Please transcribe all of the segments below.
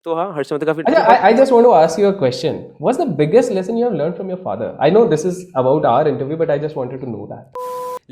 तो हाँ, हर्ष में तो काफी Ajay, I just want to ask you a question. What's the biggest lesson you have learned from your father? I know this is about our interview, but I just wanted to know that.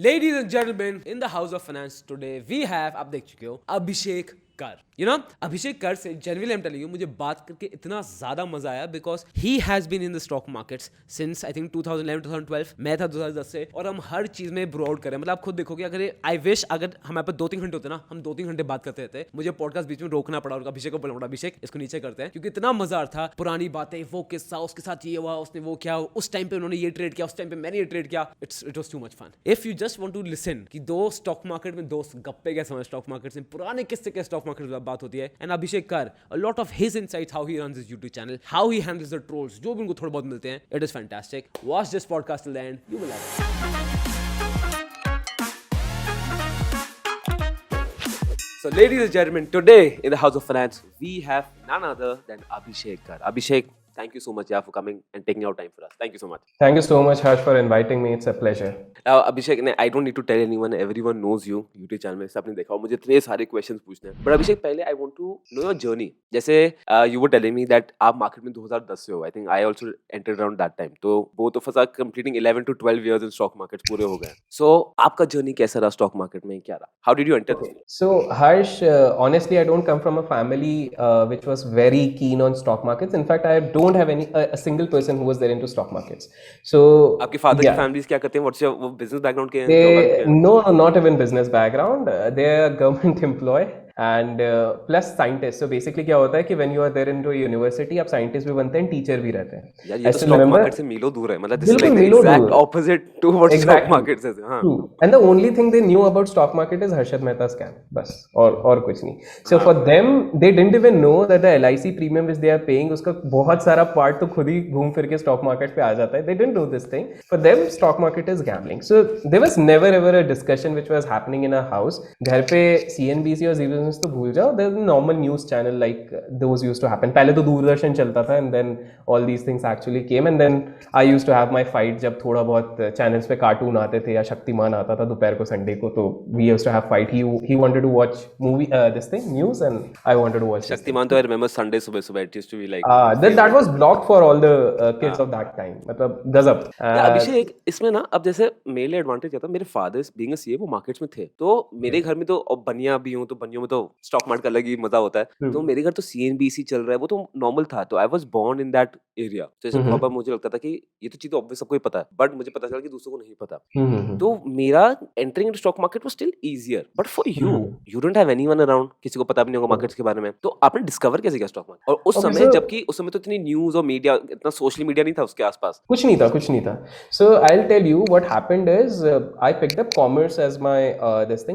Ladies and gentlemen, in the House of Finance today, we have, आप देख चुके हो, अभिषेक कर. You know, अभिषेक कर से genuinely I'm telling you, मुझे बात करके इतना ज़्यादा मजा आया because he has been in the stock markets since I think 2011-2012. मैं था 2010 से, और हम हर चीज़ में ब्रो आउट करें. मतलब आप खुद देखोगे, अगर आई विश अगर हमारे पास 2-3 घंटे होते ना, हम 2-3 घंटे बात करते रहते. मुझे पॉडकास्ट बीच में रोकना पड़ा और अभिषेक को बोलना पड़ा, अभिषेक इसको नीचे करते हैं, क्योंकि इतना मजा आ रहा था. पुरानी बातें, वो किस्सा, उसके साथ ये हुआ, उसने वो किया, उस टाइम पे उन्होंने ये ट्रेड किया, उस टाइम पे मैंने ये ट्रेड किया. It was too much fun. If you just want to listen कि दो स्टॉक मार्केट में दोस्त गप्पे कैसे हमारे स्टॉक मार्केट में, पुराने किस्से के स्टॉक मार्केट में बात होती है. एंड अभिषेक कर, a lot of his insights, how he runs his YouTube channel, how he handles the trolls, जो भी उनको थोड़ा बहुत मिलते हैं. It is fantastic. Watch this podcast till the end. You will love it. So, ladies and gentlemen, today in the House of Finance, we have none other than Abhishek Kar. Abhishek, thank you so much, for coming and taking out time for us. Thank you so much. Thank you so much, Harsh, for inviting me. It's a pleasure. Abhishek, I don't need to tell anyone. Everyone knows you. YouTube channel में सबने देखा. मुझे इतने सारे questions पूछने हैं. But Abhishek, पहले I want to know your journey. जैसे you were telling me that आप market में 2010 से हो. I think I also entered around that time. तो both of us are completing 11 to 12 years in stock market पूरे हो गए. So आपका journey कैसा रहा stock market में, क्या रहा? How did you enter this? So Harsh, honestly, I don't come from a family which was very keen on stock markets. In fact, I don't have a single person who was there into stock markets. So आपके father की families क्या करते हैं? What's your वो business background के हैं? They no, not even business background. They are government employee and plus scientist. So basically क्या होता है कि when you are there into a university, आप scientist भी बनते हैं, teacher भी रहते हैं. यार ये तो stock market से मीलों दूर है. मतलब this is like the exact opposite to what stock market is. हाँ. True. And the only thing they knew about stock market is Harshad Mehta scam. बस और कुछ नहीं. So for them, they didn't even know that the LIC premium which they are paying, उसका बहुत सारा part तो खुद ही घूम फिर के stock market पे आ जाता है. They didn't know this thing. For them, stock market is gambling. So there was never ever a discussion which was happening in a house. घर पे CNBC और ZBC तो भूल जाओ. There's a normal news channel like those used to happen. पहले तो दूरदर्शन चलता था and then all these things actually came and then I used to have my fight जब थोड़ा बहुत channels पे कार्टून आते थे या शक्तिमान आता था दोपहर को संडे को, तो we used to have fight. He wanted to watch movie this thing news and I wanted to watch Shaktimaan. तो I remember Sunday सुबह it used to be like that was blocked for all the kids of that time. मतलब गजब. अभिषेक, इसमें ना अब जैसे मेरे लिए एडवांटेज क्या था, मेरे फादर बीइंग अ सीए वो मार्केट्स में थे, तो मेरे घर में तो अब बनिया भी हूँ, तो बनियों में तो स्टॉक मार्केट का अलग ही मजा होता है. तो मेरे घर तो सीएनबीसी चल रहा है, वो तो नॉर्मल था. तो I was born in that area. जैसे प्रॉपर मुझे लगता था कि ये तो चीज तो ऑब्वियस सबको ही पता है, बट मुझे पता चला कि दूसरों को नहीं पता. तो मेरा entering into stock market was still easier, but for you don't have anyone around, किसी को पता भी नहीं होगा मार्केट्स के बारे में. तो आपने डिस्कवर कैसे किया स्टॉक मार्केट? और उस समय जबकि उस समय तो इतनी न्यूज़ और मीडिया, इतना सोशल मीडिया नहीं था उसके आसपास. कुछ नहीं था. So I'll tell you what happened is I picked up commerce as my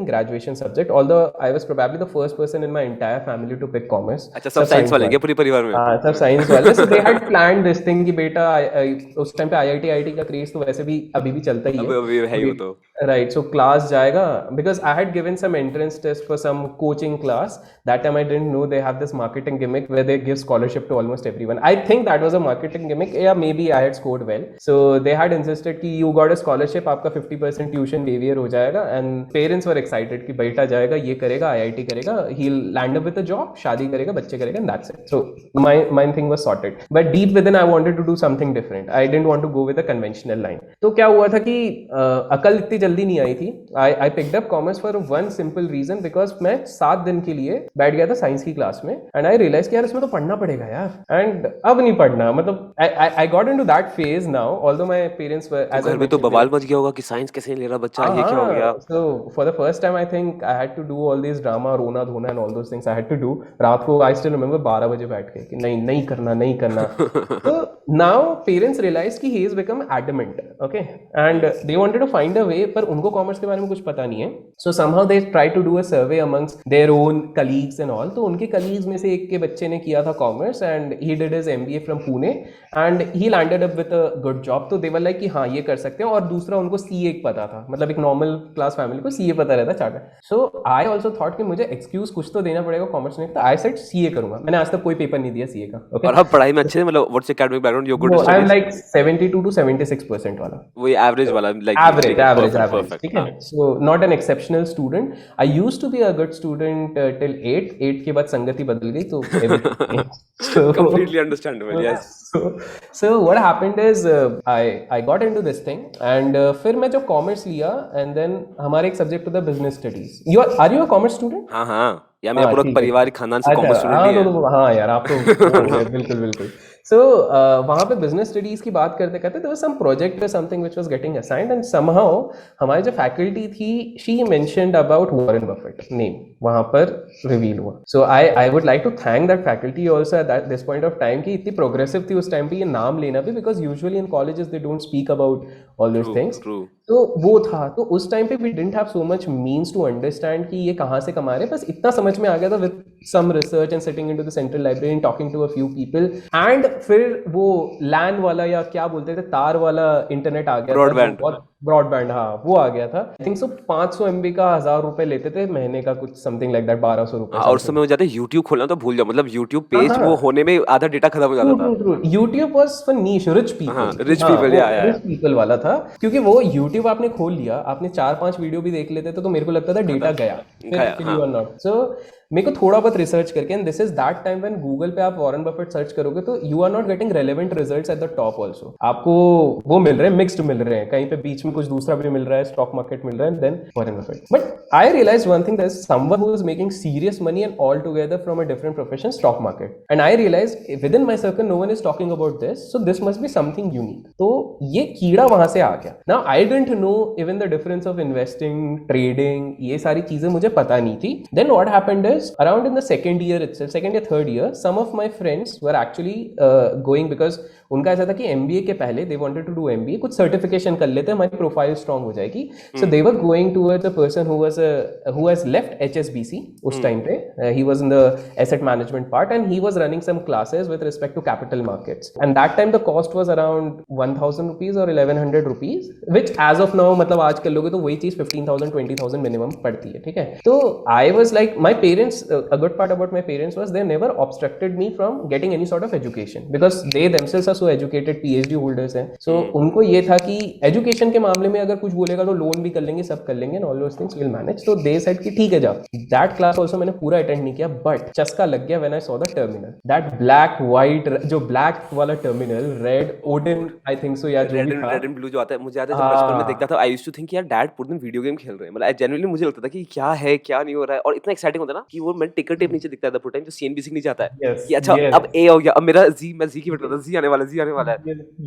graduation subject. Although I was probably the first person in my entire family to pick commerce. अच्छा, सब science वाले क्या पूरे परिवार में? हाँ, सब साइंस वाले. So they had planned this thing कि बेटा उस टाइम पे IIT का क्रेज तो वैसे भी अभी भी चलता ही है. अभी है ही तो. Right, so class जाएगा because I had given some entrance test for some coaching class. That time I didn't know they have this marketing gimmick where they give scholarship to almost everyone. I think that was a marketing gimmick. Yeah, maybe I had scored well. So they had insisted कि you got a scholarship, आपका 50% tuition waiver हो जाएगा, and parents were excited कि बेटा जाएगा, ये करेगा, IIT करेगा, he'll land up with a job, शादी करेगा, बच्चे करेगा, and that's it. So my thing was sorted. But deep within I wanted to do something different. I didn't want to go with a conventional line. तो क्या हुआ था कि अकल इतनी जल्दी नहीं आई थी. I picked up commerce for one simple reason because मैं 7 दिन के लिए बैठ गया था साइंस की क्लास में and I realized कि यार इसमें तो पढ़ना पड़ेगा यार, and अब नहीं पढ़ना. मतलब I got into that phase now, although my parents were as घर में तो बवाल मच गया होगा कि साइंस कैसे ले रहा बच्चा, ये क्या हो गया. So for the first time I think I had to do all these drama, रोना धोना and all those things I had to do. रात को I still remember 12 बजे बैठ के कि नहीं करना. So now parents realized कि he has become adamant, okay, and they wanted to find a way, पर उनको कॉमर्स के बारे में कुछ पता नहीं है. So somehow they tried to do a survey amongst their own colleagues and all. तो उनके colleagues में से एक के बच्चे ने किया था commerce and he did his MBA from Pune and he landed up with a good job. तो they were like कि हाँ ये कर सकते हैं. और दूसरा उनको CA पता था, मतलब एक नॉर्मल क्लास फैमिली को CA पता रहता charter. So I also thought कि मुझे एक्सक्यूज कुछ तो देना पड़ेगा कॉमर्स में, तो I said CA करूंगा. मैंने आज तक कोई पेपर नहीं दिया CA का. Okay? और आप पढ़ाई में अच्छे हैं, मतलब what's your academic background? You good? No, I'm like 72 to 76% वाला. वही एवरेज वाला, like average. ठीक है. So not an exceptional student. I used to be a good student till 8 के बाद संगति बदल गई तो So Completely understandable, yes. so what happened is I got into this thing and फिर मैं जो कॉमर्स लिया and then हमारे एक सब्जेक्ट होता है business studies. You are you a commerce student? हाँ हाँ, या मेरा हाँ पूरा ठीक है. परिवार खानदान से अच्छा कॉमर्स स्टूडेंट हाँ ही है। हाँ यार आप तो वो हो गए बिल्कुल बिल्कुल. सो वहाँ पे बिजनेस स्टडीज की बात करते करते there was some project something which was getting assigned and somehow हमारी जो फैकल्टी थी she mentioned about Warren Buffett name वहाँ पर रिवील हुआ. So I would like to thank that faculty also at this point of time कि इतनी progressive थी उस टाइम पे ये नाम लेना भी, because usually in colleges they don't speak about all this things. True. तो वो था. तो उस टाइम पे we didn't have so much means to understand कि ये कहाँ से कमा रहे हैं. बस इतना समझ में आ गया था with some research and sitting into the central library and talking to a few people. And फिर वो लैन वाला या क्या बोलते थे तार वाला इंटरनेट आ गया. ब्रॉडबैंड। ब्रॉडबैंड हाँ वो आ गया था. आई थिंक सो 500 MB का 1000 रुपए लेते थे महीने का, कुछ समथिंग लाइक दैट 1200 रुपए. और उस समय हो जाता है यूट्यूब खोलना तो भूल जाओ, मतलब यूट्यूब पेज वो होने में आधा डेटा खत्म हो जाता था। YouTube was for niche rich people. हाँ, rich people, या रिच पीपल वाला था, क्योंकि वो यूट्यूब आपने खोल लिया, आपने 4-5 वीडियो भी देख लेते थे तो मेरे को लगता था डेटा गया. You are not. सो मेरे को थोड़ा बहुत रिसर्च करके and this is that time when Google पे आप वॉरेन बफेट सर्च करोगे तो you are not getting relevant results at the top also. आपको वो मिल रहे हैं, मिक्स्ड मिल रहे हैं, कहीं पे बीच में कुछ दूसरा भी मिल रहा है, स्टॉक मार्केट मिल रहा है, then Warren Buffett. But I realised one thing, there is someone who is making serious money and all together from a different profession, stock market. And I realised within my circle no one is talking about this, so this must be something unique. तो ये कीड़ा वहां से आ गया. Now I didn't know even the difference of investing, trading, ये सारी चीजें मुझे पता नहीं थी. Then what happened is around in the second year itself, second या third year, some of my friends were actually going, because उनका ऐसा था कि MBA के पहले they wanted to do MBA, कुछ सर्टिफिकेशन कर लेते हैं, हमारी प्रोफाइल स्ट्रांग हो जाएगी. So they were going towards a person who has left HSBC उस टाइम पे. He was in the asset management part and he was running some classes with respect to capital markets, and that time the cost was around 1000 rupees or 1100 rupees, which as of now मतलब आज कर लोगे तो वही चीज 15,000 20,000 minimum पड़ती है. ठीक है. तो I was like, my parents, a good part about my parents was they never obstructed me from getting any sort of education, because they themselves are so educated, PhD holders हैं. So उनको ये था कि education के मामले में अगर कुछ बोलेगा तो लोन भी कर लेंगे, सब कर लेंगे, and all those things we'll manage. So they said कि ठीक है जा. That class also मैंने पूरा अटेंड नहीं किया, but चस्का लग गया when I saw the terminal. That black white, जो black वाला terminal, red Odin, I think so, या जो भी था. रेड एंड ब्लू जो आता है, मुझे याद है जब बचपन में देखता था, आई यूज्ड टू थिंक यार डैड पूरे दिन वीडियो गेम खेल रहे हैं. मतलब जेन्युइनली मुझे लगता था कि क्या है क्या नहीं हो रहा है, और इतना एक्साइटिंग होता है ना कि वो मैं टिकर टेप नीचे दिखता था पूरे टाइम, जो CNBC नीचे आता है कि अच्छा अब A हो गया, अब मेरा Z, मैं Z की वेट करता था, Z आने वाला है, Z आने वाला है.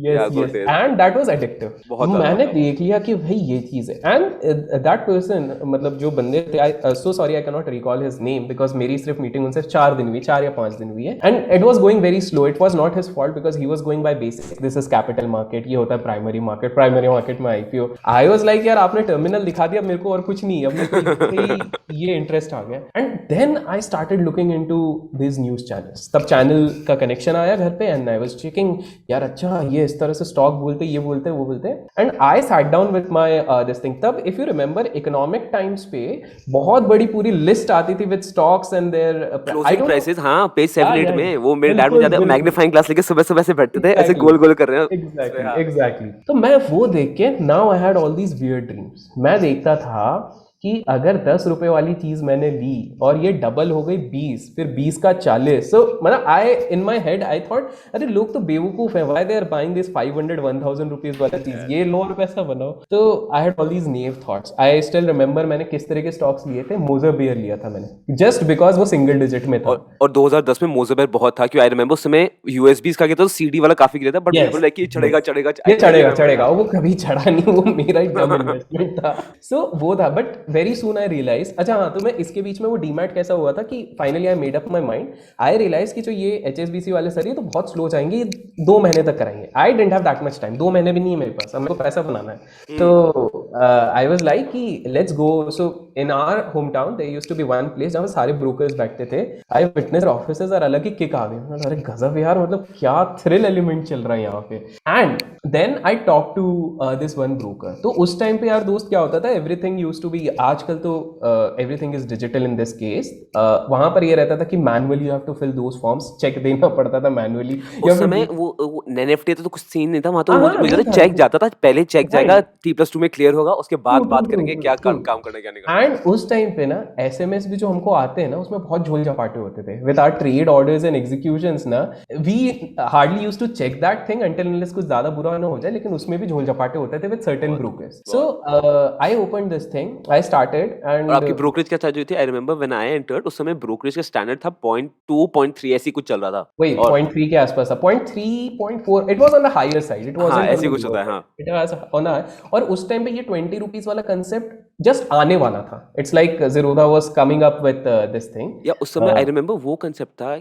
Yes. And that was addictive. मैंने देख लिया कि भाई ये चीज है. And that person, मतलब जो बंदे थे, so sorry I cannot recall his name because मेरी सिर्फ मीटिंग उनसे 4 दिन हुई, 4 या 5 दिन हुई है. And it was going very slow. It was not his fault because he was going by basics. This is capital market, ये होता है प्राइमरी मार्केट में IPO. I was like यार आपने टर्मिनल दिखा दिया मेरे को और कुछ नहीं, अब मेरे को ये इंटरेस्ट आ गया. And then I started looking into these news channels. तब चैनल का कनेक्शन आया घर पे and I was checking यार अच्छा ये इस तरह से स्टॉक बोलते, ये बोलते, वो बोलते. And I sat down with my this thing. तब if you remember Economic Times पे बहुत बड़ी पूरी लिस्ट आती थी with stocks and their closing prices. हाँ, पेज 7-8 में वो मेरे डैड मुझे याद है मैग्नीफाइंग ग्लास लेके सुबह से बैठते थे, ऐसे गोल गोल कर रहे हैं. एग्जैक्टली. तो मैं वो देख के now I had all these weird dreams. मैं देखता था कि अगर 10 रुपए वाली चीज मैंने ली और ये डबल हो गई 20, फिर 20 का 40. सो मतलब आई इन माई हेड आई थॉट अरे लोग तो बेवकूफ है, why they are buying this 500-1000 rupees वाला चीज, ये लो और पैसा बनाओ. तो I had all these naive thoughts. I still remember मैंने किस तरह के स्टॉक्स लिए थे. मोज़रबेयर लिया था मैंने जस्ट बिकॉज वो सिंगल डिजिट में था. और 2010 में मोज़रबेयर बहुत था, क्योंकि आई रिमेंबर उस समय USBs का तो CD वाला काफी गिरा था, बट पीपल लाइक ये चढ़ेगा. वो कभी चढ़ा नहीं, वो मेरा ही डम इन्वेस्टमेंट था. सो वो था. But very soon I realise, अच्छा हाँ, तो मैं इसके बीच में वो डीमैट कैसा हुआ था कि finally I made up my mind. I realise कि जो ये HSBC वाले सर ये तो बहुत स्लो जाएंगे, 2 महीने तक कराएंगे. I didn't have that much time, 2 महीने भी नहीं है मेरे पास, अब मेरे को पैसा बनाना है. तो आई वाज लाइक कि let's go. So in our home town there used to be one place जहाँ सारे ब्रोकर्स बैठते थे. आई विटनेस ऑफिसेस और अलग ही किक आ गई. अरे गजब यार, मतलब क्या थ्रिल एलिमेंट चल रहा है यहाँ पे. And then I talk to this one broker. तो उस टाइम पे यार दोस्त क्या होता था, एवरीथिंग यूज्ड टू बी, आजकल तो everything is digital in this case. वहां पर ये रहता था कि manually you have to fill those forms, cheque देना पड़ता था मैनुअली. उस समय वो NFT तो कुछ सीन नहीं था वहां, तो मुझे चेक जाता था, पहले चेक जाएगा, T+2 में क्लियर होगा, होगा, उसके बाद बात करेंगे क्या काम ट्रू। करना है क्या नहीं करना। एंड उस टाइम पे ना एसएमएस भी जो हमको आते हैं ना उसमें बहुत झोल झपाटे होते थे with our trade orders and executions ना। We hardly used to check that thing until unless कुछ ज्यादा बुरा ना हो जाए, लेकिन उसमें भी झोल झपाटे होते थे with certain brokers. So I opened this thing, I started और एंड आपकी ब्रोकरेज क्या चार्ज हुई थी? I remember when I entered उस समय ब्रोकरेज का स्टैंडर्ड था 0.2 0.3 ऐसी कुछ चल रहा था। वही और 0.3 के आसपास था, 0.3 0.4, it was on the higher side, it हाँ वाजंट ऑन ऐसी द कुछ होता लोअर है साइड, हाँ। It was on a. और उस टाइम पे ये 20 रुपीस वाला कंसेप्ट जस्ट आने वाला था। It's like Zerodha was coming up with this thing. या उस समय आई रिमेम्बर वो कंसेप्ट था,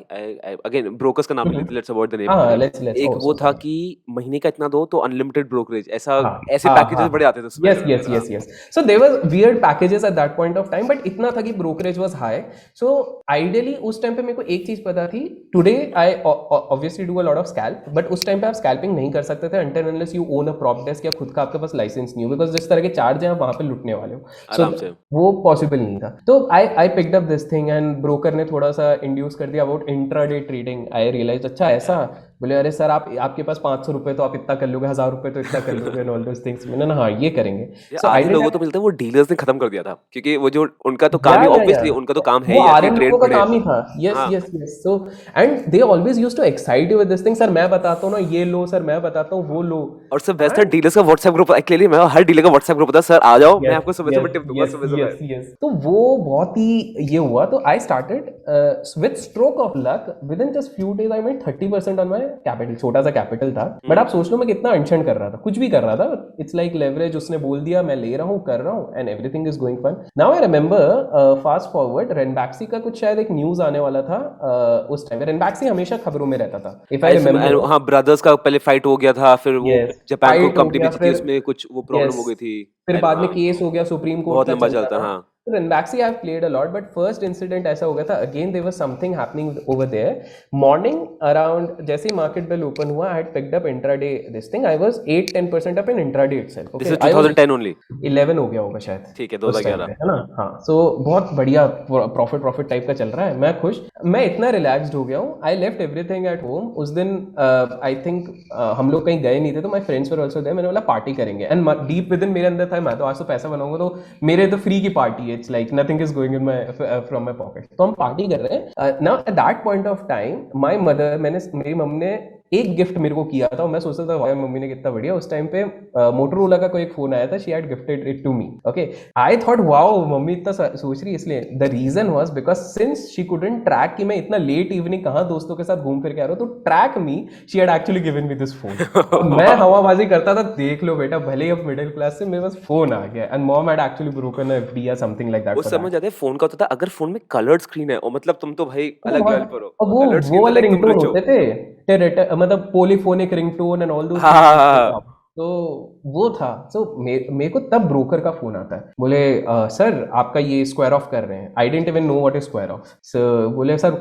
अगेन ब्रोकर्स का नाम ले लेते, लेट्स अवॉइड द नेम। हाँ, लेट्स एक ओ वो सो था सॉरी। कि महीने का इतना दो तो अनलिमिटेड ब्रोकरेज, ऐसा हाँ ऐसे हाँ पैकेजेस हाँ बड़े आते थे उसमें। Yes yes yes yes. So there was weird packages at that point of time, but इतना था कि brokerage was high. So ideally उस टाइम पे मेरे को एक चीज पता थी, today I obviously do a lot of scalp, but उस टाइम पे आप स्कैल्पिंग नहीं कर सकते थे until unless you own a prop desk या खुद का आपके पास लाइसेंस नहीं हो, बिकॉज जिस तरह के चार्ज हैं आप वहां पे लुटने वाले हो। सो आराम से। वो पॉसिबल नहीं था। तो I picked up this thing and broker ने थोड़ा सा इंड्यूस कर दिया about intraday trading. I realise अच्छा ऐसा, बोले अरे सर आप आपके पास 500 रुपए तो आप इतना कर लोगे, 1000 रुपए तो इतना कर लोगे एंड ऑल दोस थिंग्स। मैंने ना हाँ ये करेंगे। ये सो आई आधे डिड लोगों तो मिलता है वो डीलर्स ने खत्म कर दिया था, क्योंकि वो जो उनका तो काम या ही या ऑब्वियसली उनका तो काम है वो ही ऐसे आरएम ट्रेड लोगों का बढ़े। काम ही था। यस हाँ yes yes. So and they always used to excite you with this thing, sir मैं बताता हूँ ना ये लो, सर मैं बताता हूँ वो लो। और सब बेस्ट था डीलर्स का व्हाट्सएप ग्रुप, एक्चुअली मैं हर डीलर का व्हाट्सएप ग्रुप था, सर आ जाओ मैं यस आपको सुबह यस सुबह टिप दूंगा यस सुबह यस सुबह। यस। तो वो बहुत ही ये हुआ। तो I started with stroke of luck with in just few days I made 30% on my capital. छोटा सा कैपिटल था, बट आप सोच लो मैं कितना अनशन कर रहा था, कुछ भी कर रहा था। इट्स लाइक लेवरेज, उसने बोल दिया मैं ले रहा हूँ कर रहा हूँ and everything is going fun. Now I remember fast forward Ranbaxy का कुछ शायद एक न्यूज आने वाला था उस टाइम। रेनबैक्सी हमेशा खबरों में रहता था इफ आई रिमेंबर। हाँ ब्रदर्स का पहले फाइट हो गया था, फिर वो यस जापान को फाइट हो कंपनी गया बेची थी, फिर। उसमें कुछ वो प्रॉब्लम हो यस गई थी। फिर बाद में हाँ केस हो गया सुप्रीम कोर्ट बहुत का लंबा चलता चलता था। हाँ। So in Baxi I've played a lot, but first incident ऐसा हो गया था, again there was something happening over there. Morning around जैसे ही market bell open हुआ, I had picked up intraday this thing. I was 8-10% up in intraday itself. This Okay, is I was 2010 only. 11 हो गया होगा शायद ठीक है उस time 2011। पे, है ना। हाँ सो बहुत बढ़िया प्रॉफिट टाइप का चल रहा है, मैं खुश, मैं इतना रिलैक्स्ड हो गया हूँ। I left everything at home उस दिन। आई थिंक हम लोग कहीं गए नहीं थे, तो my friends were also there. मैंने बोला पार्टी करेंगे एंड डीप विद इन मेरे अंदर था मैं तो आज तो पैसा बनाऊंगा, तो मेरे तो फ्री की पार्टी है। It's like nothing is going in my from my pocket. तो हम पार्टी कर रहे हैं। Now at that point of time my mother, मेरी मम्मी ने एक गिफ्ट मेरे को किया था। मैं सोचता था भाई मम्मी ने कितना बढ़िया। उस टाइम पे मोटरोला का कोई एक फोन आया था, she had gifted it to me. Okay I thought wow mummy इतना सोच रही है, इसलिए the reason was because since she couldn't track कि मैं इतना लेट इवनिंग कहाँ दोस्तों के साथ घूम फिर के आ रहा हूँ, तो track me she had actually given me this phone. मैं हवाबाजी करता था, देख लो बेटा भले ही अब मिडिल क्लास से मेरे पास फोन आ गया, and mom had actually broken a FD या समथिंग लाइक दैट उस फॉर समय दैट। ज्यादा फोन का होता था, अगर फोन में कलर्ड स्क्रीन है और मतलब तुम तो भाई अलग लेवल पर हो। अब कलर्ड वो स्क्रीन तो वाले लाइक तुम रिंगटोन रिच हो। होते थे, मतलब पोलीफोनिक रिंगटोन एंड ऑल दोस हाँ हाँ हाँ थिंग्स। हाँ। तो वो था। सो मेरे को तब ब्रोकर का फोन आता है, बोले सर आपका ये स्क्वायर ऑफ कर रहे हैं। I didn't even know what is square off. So बोले सर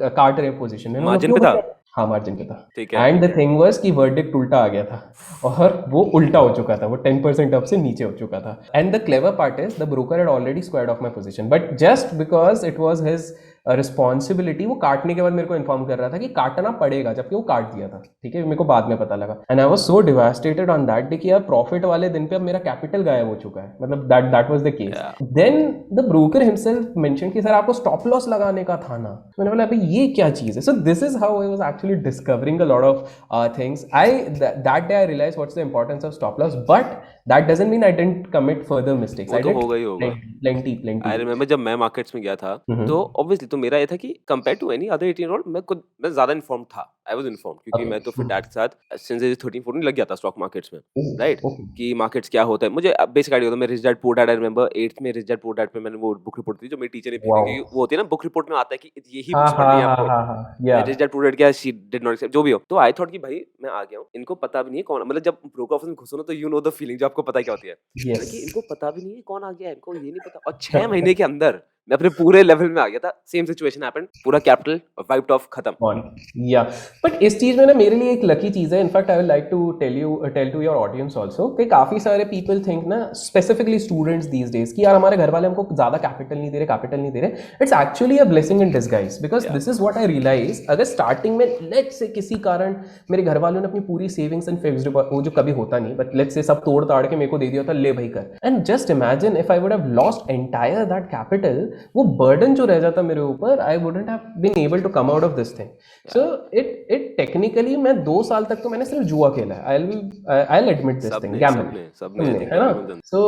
काट रहे पोजीशन। मैंने बोला मार्जिन क्यों पे था। भैया? हाँ मार्जिन पे था। ठीक है। एंड द थिंग वाज कि वर्डिक्ट उल्टा आ गया था, और वो उल्टा हो चुका था, वो 10% अप से नीचे हो चुका था। And the clever part is the broker had already squared of my position, but just because it was his responsibility, वो काटने के बाद मेरे को इन्फॉर्म कर रहा था कि काटना पड़ेगा, जबकि वो काट दिया था। ठीक है, मेरे को बाद में पता लगा। And I was so devastated on that day कि यार प्रॉफिट वाले दिन पे अब मेरा कैपिटल गायब हो चुका है, मतलब that was the case. Then the broker himself mention कि सर आपको स्टॉप लॉस लगाने का था ना। मैंने बोला अभी ये क्या चीज है। So this is how I was actually discovering a lot of things. That day I realise what's the importance of stop loss, but that doesn't mean I didn't commit further mistakes. वो I तो did होगा ही होगा। Plenty. I remember जब मैं markets में गया था, तो ऑब्वियसली तो मेरा ये था कि compare to any other 18 year old मैं ज्यादा इन्फॉर्म था। आई वाज इन्फॉर्म क्योंकि मैं तो फिर डैड के साथ सिंस एज 13-14 लग गया था स्टॉक मार्केट्स में, राइट, कि मार्केट्स क्या होता है मुझे बेसिक आइडिया होता है। मैं rich dad poor dad, I remember 8th में रिच डैड पुअर डैड पे मैंने वो बुक रिपोर्ट दी जो मेरी टीचर ने भेजी थी। वो होती है ना बुक रिपोर्ट में आता है कि यही बुक्स पढ़नी है आपको। रिच डैड पुअर डैड क्या शी डिड नॉट एक्सेप्ट, जो भी हो। तो आई थॉट कि भाई मैं आ गया हूँ, इनको पता भी नहीं है कौन, मतलब जब ब्रोकर ऑफिस में घुसो ना तो यू नो द फीलिंग, जो आपको पता है क्या होती है कि इनको पता भी नहीं है कौन आ गया है, इनको ये नहीं पता। और 6 महीने के अंदर मैं अपने पूरे लेवल में आ गया था, सेम सिचुएशन हैपेंड, पूरा कैपिटल वाइप्ड ऑफ, खत्म। on. Yeah, but इस चीज में ना मेरे लिए एक लकी चीज है. In fact I will like to tell to your audience also कि काफी सारे पीपल थिंक ना, स्पेसिफिकली स्टूडेंट्स दीज डेज, कि यार हमारे घर वाले हमको ज्यादा कैपिटल नहीं दे रहे. It's actually a blessing in disguise, because this is what I realise. अगर स्टार्टिंग में लेट्स से किसी कारण मेरे घर वालों ने अपनी पूरी सेविंग्स एंड फिक्स्ड, वो जो कभी होता नहीं, बट लेट्स से सब तोड़ ताड़ के मेरे को दे दिया था, ले भाई कर. And just imagine if I would have lost entire that capital, वो बर्डन जो रह जाता मेरे ऊपर, I wouldn't have been able to come out of this thing. So it technically मैं 2 साल तक तो मैंने सिर्फ जुआ खेला है. I will admit this thing, Gamble, सबने है ना. सो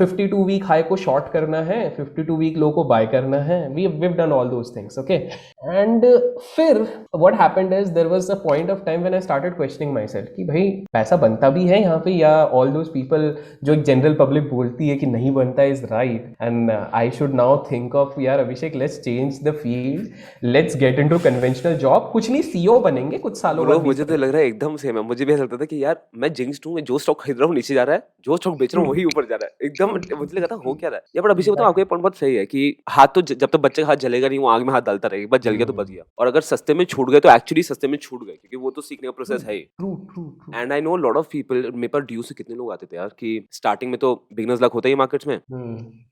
52 वीक हाई को शॉर्ट करना है, 52 वीक लो को बाय करना है. we've done all those things, okay. And फिर what happened is there was a point of time when I started questioning myself कि भाई पैसा बनता भी है यहाँ पे, या all those people जो एक जनरल पब्लिक बोलती है कि नहीं बनता is right. And I should now think of, यार अभिषेक, let's change the field, let's get into conventional job. कुछ नहीं, CEO बनेंगे कुछ सालों बाद. मुझे तो लग रहा है एकदम सेम है. मुझे भी ऐसा लगता था कि यार मैं जिंक्स्ड हूँ, मैं जो स्टॉक खरीद रहा हूँ नीचे जा रहा है, जो स्टॉक बेच रहा हूँ वही ऊपर जा रहा है. एकदम मुझे लगा था हो क्या रहा है. या बट अभिषेक बताओ, आपको ये पॉइंट बहुत सही है कि हाथ तो जब तक बच्चे का हाथ जलेगा नहीं, वो आग में हाथ डालता रहेगा. एक बार जल गया तो बच गया. और अगर सस्ते में छूट गए तो एक्चुअली सस्ते में छूट गए, क्योंकि वो तो सीखने का प्रोसेस है. And I know lot of people, मेरे पास ड्यू से कितने लोग आते थे यार, कि स्टार्टिंग में तो बिगनर्स लक होता ही मार्केट्स में,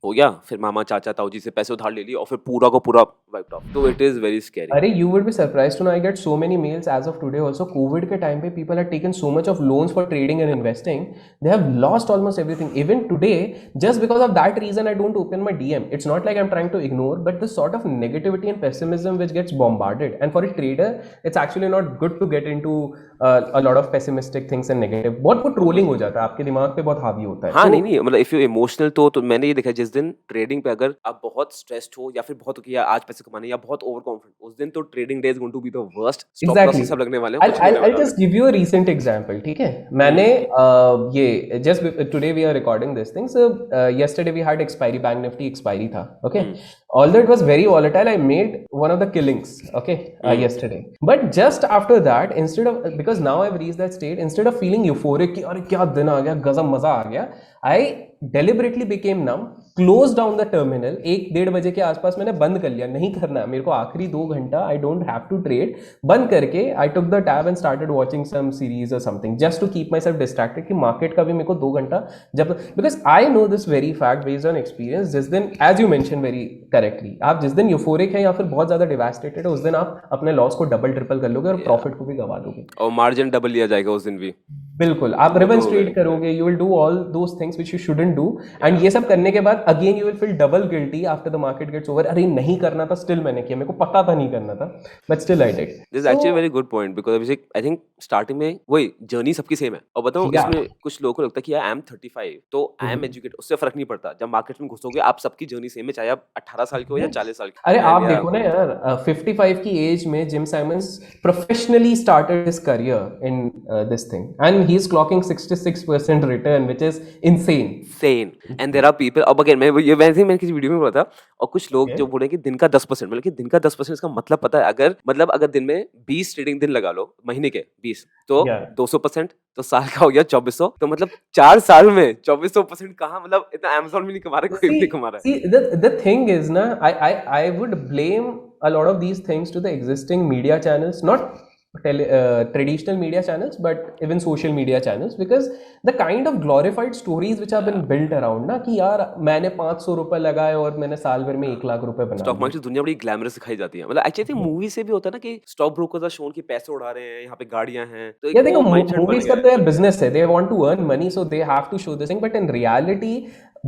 हो गया, फिर मामा चाचा ताऊ जी से पैसे उधार ले लिए और फिर पूरा को पूरा वाइप्ड ऑफ. तो इट इज वेरी स्कैरी. अरे you would be surprised to know I get so many mails as of today also. COVID के time पे people had taken so much of loans for trading and investing, they have lost almost everything. Even today, just because of that reason, I don't open my DM. It's not like I'm trying to ignore, but the sort of negativity and pessimism which gets bombarded. And for a trader, it's actually not good to get into a lot of pessimistic things and negative. बहुत वो trolling हो जाता है, आपके दिमाग पे बहुत हावी होता है. हाँ, नहीं मतलब इफ यू इमोशनल तो मैंने ये देखा, जिस दिन ट्रेडिंग पे अगर आप बहुत स्ट्रेस्ड हो या फिर बहुत कि यार आज पैसे कमाने, या बहुत ओवर कॉन्फिडेंट, उस दिन तो trading day is going to be the worst. Stop loss सब लगने वाले हैं. I'll just give you a recent example, ठीक है. मैंने ये just today we are recording this thing, so yesterday we had expiry, bank nifty expiry था, okay. Although it was very volatile, I made one of the killings, okay, yesterday. But just after that, instead of, because now I've reached that state, instead of feeling euphoric कि अरे क्या दिन आ गया, गजब मजा आ गया, I deliberately became numb, closed down the terminal. 1-1:30 बजे के आसपास मैंने बंद कर लिया, नहीं करना मेरे को आखिरी 2 घंटा, I don't have to trade. बंद करके I took the tab and started watching some series or something just to keep myself distracted कि मार्केट का भी मेरे को 2 घंटा जब, because I know this very fact based on experience. जिस दिन, as you mentioned very correctly, आप जिस दिन euphoric है या फिर बहुत ज्यादा devastated है, उस दिन आप अपने लॉस को डबल ट्रिपल कर लोगे और प्रॉफिट को भी गवा दोगे, और मार्जिन डबल लिया जाएगा उस दिन भी. बिल्कुल. आप रिवर्स ट्रेड करोगे, you will do all those things which you shouldn't do, and ये सब करने के बाद again you will feel double guilty after the market gets over. अरे नहीं करना था, स्टिल मैंने किया, मेरे को पता था नहीं करना था, but still I did. This is actually very good point, because Abhishek I think starting में वही जर्नी सबकी सेम है. और बताओ इसमें कुछ लोगों को लगता है कि आई एम 35 तो आई एम एजुकेटेड, उससे फर्क नहीं पड़ता. जब मार्केट में घुसोगे आप सबकी जर्नी सेम है, चाहे आप 18 साल के हो या 40 साल के. अरे आप देखो ना यार, 55 की एज में Jim Simons professionally started his career in this thing, and he is clocking 66% return, which is insane. And there are people, अब अगेन मैंने किसी वीडियो में बोला था, और कुछ लोग जो बोले कि दिन का 10%, मतलब कि दिन का 10% इसका मतलब पता है, अगर दिन में 20 ट्रेडिंग दिन लगा लो, महीने के 20, तो 200%, तो साल का हो गया 2400. तो मतलब 4 साल में 2400% कहाँ, मतलब इतना Amazon भी नहीं कमा रहा, कोई भी नहीं कमा रहा है. See, the thing is na, I would blame a lot of these things to the existing media channels, not traditional media channels, but even social media channels, because the kind of glorified stories which have been built around ना, कि यार मैंने 500 रुपए लगाए और मैंने साल भर में 1 लाख रुपए बना. स्टॉक मार्केट दुनिया बड़ी ग्लैमरस दिखाई जाती है. मतलब एक्चुअली मूवी से भी होता है ना कि स्टॉक ब्रोकर्स शोन के पैसे उड़ा रहे हैं, यहाँ पे गाड़ियां हैं. तो या देखो, मूवीज का तो यार बिजनेस है, they want to earn money, so they have to show this thing, but in reality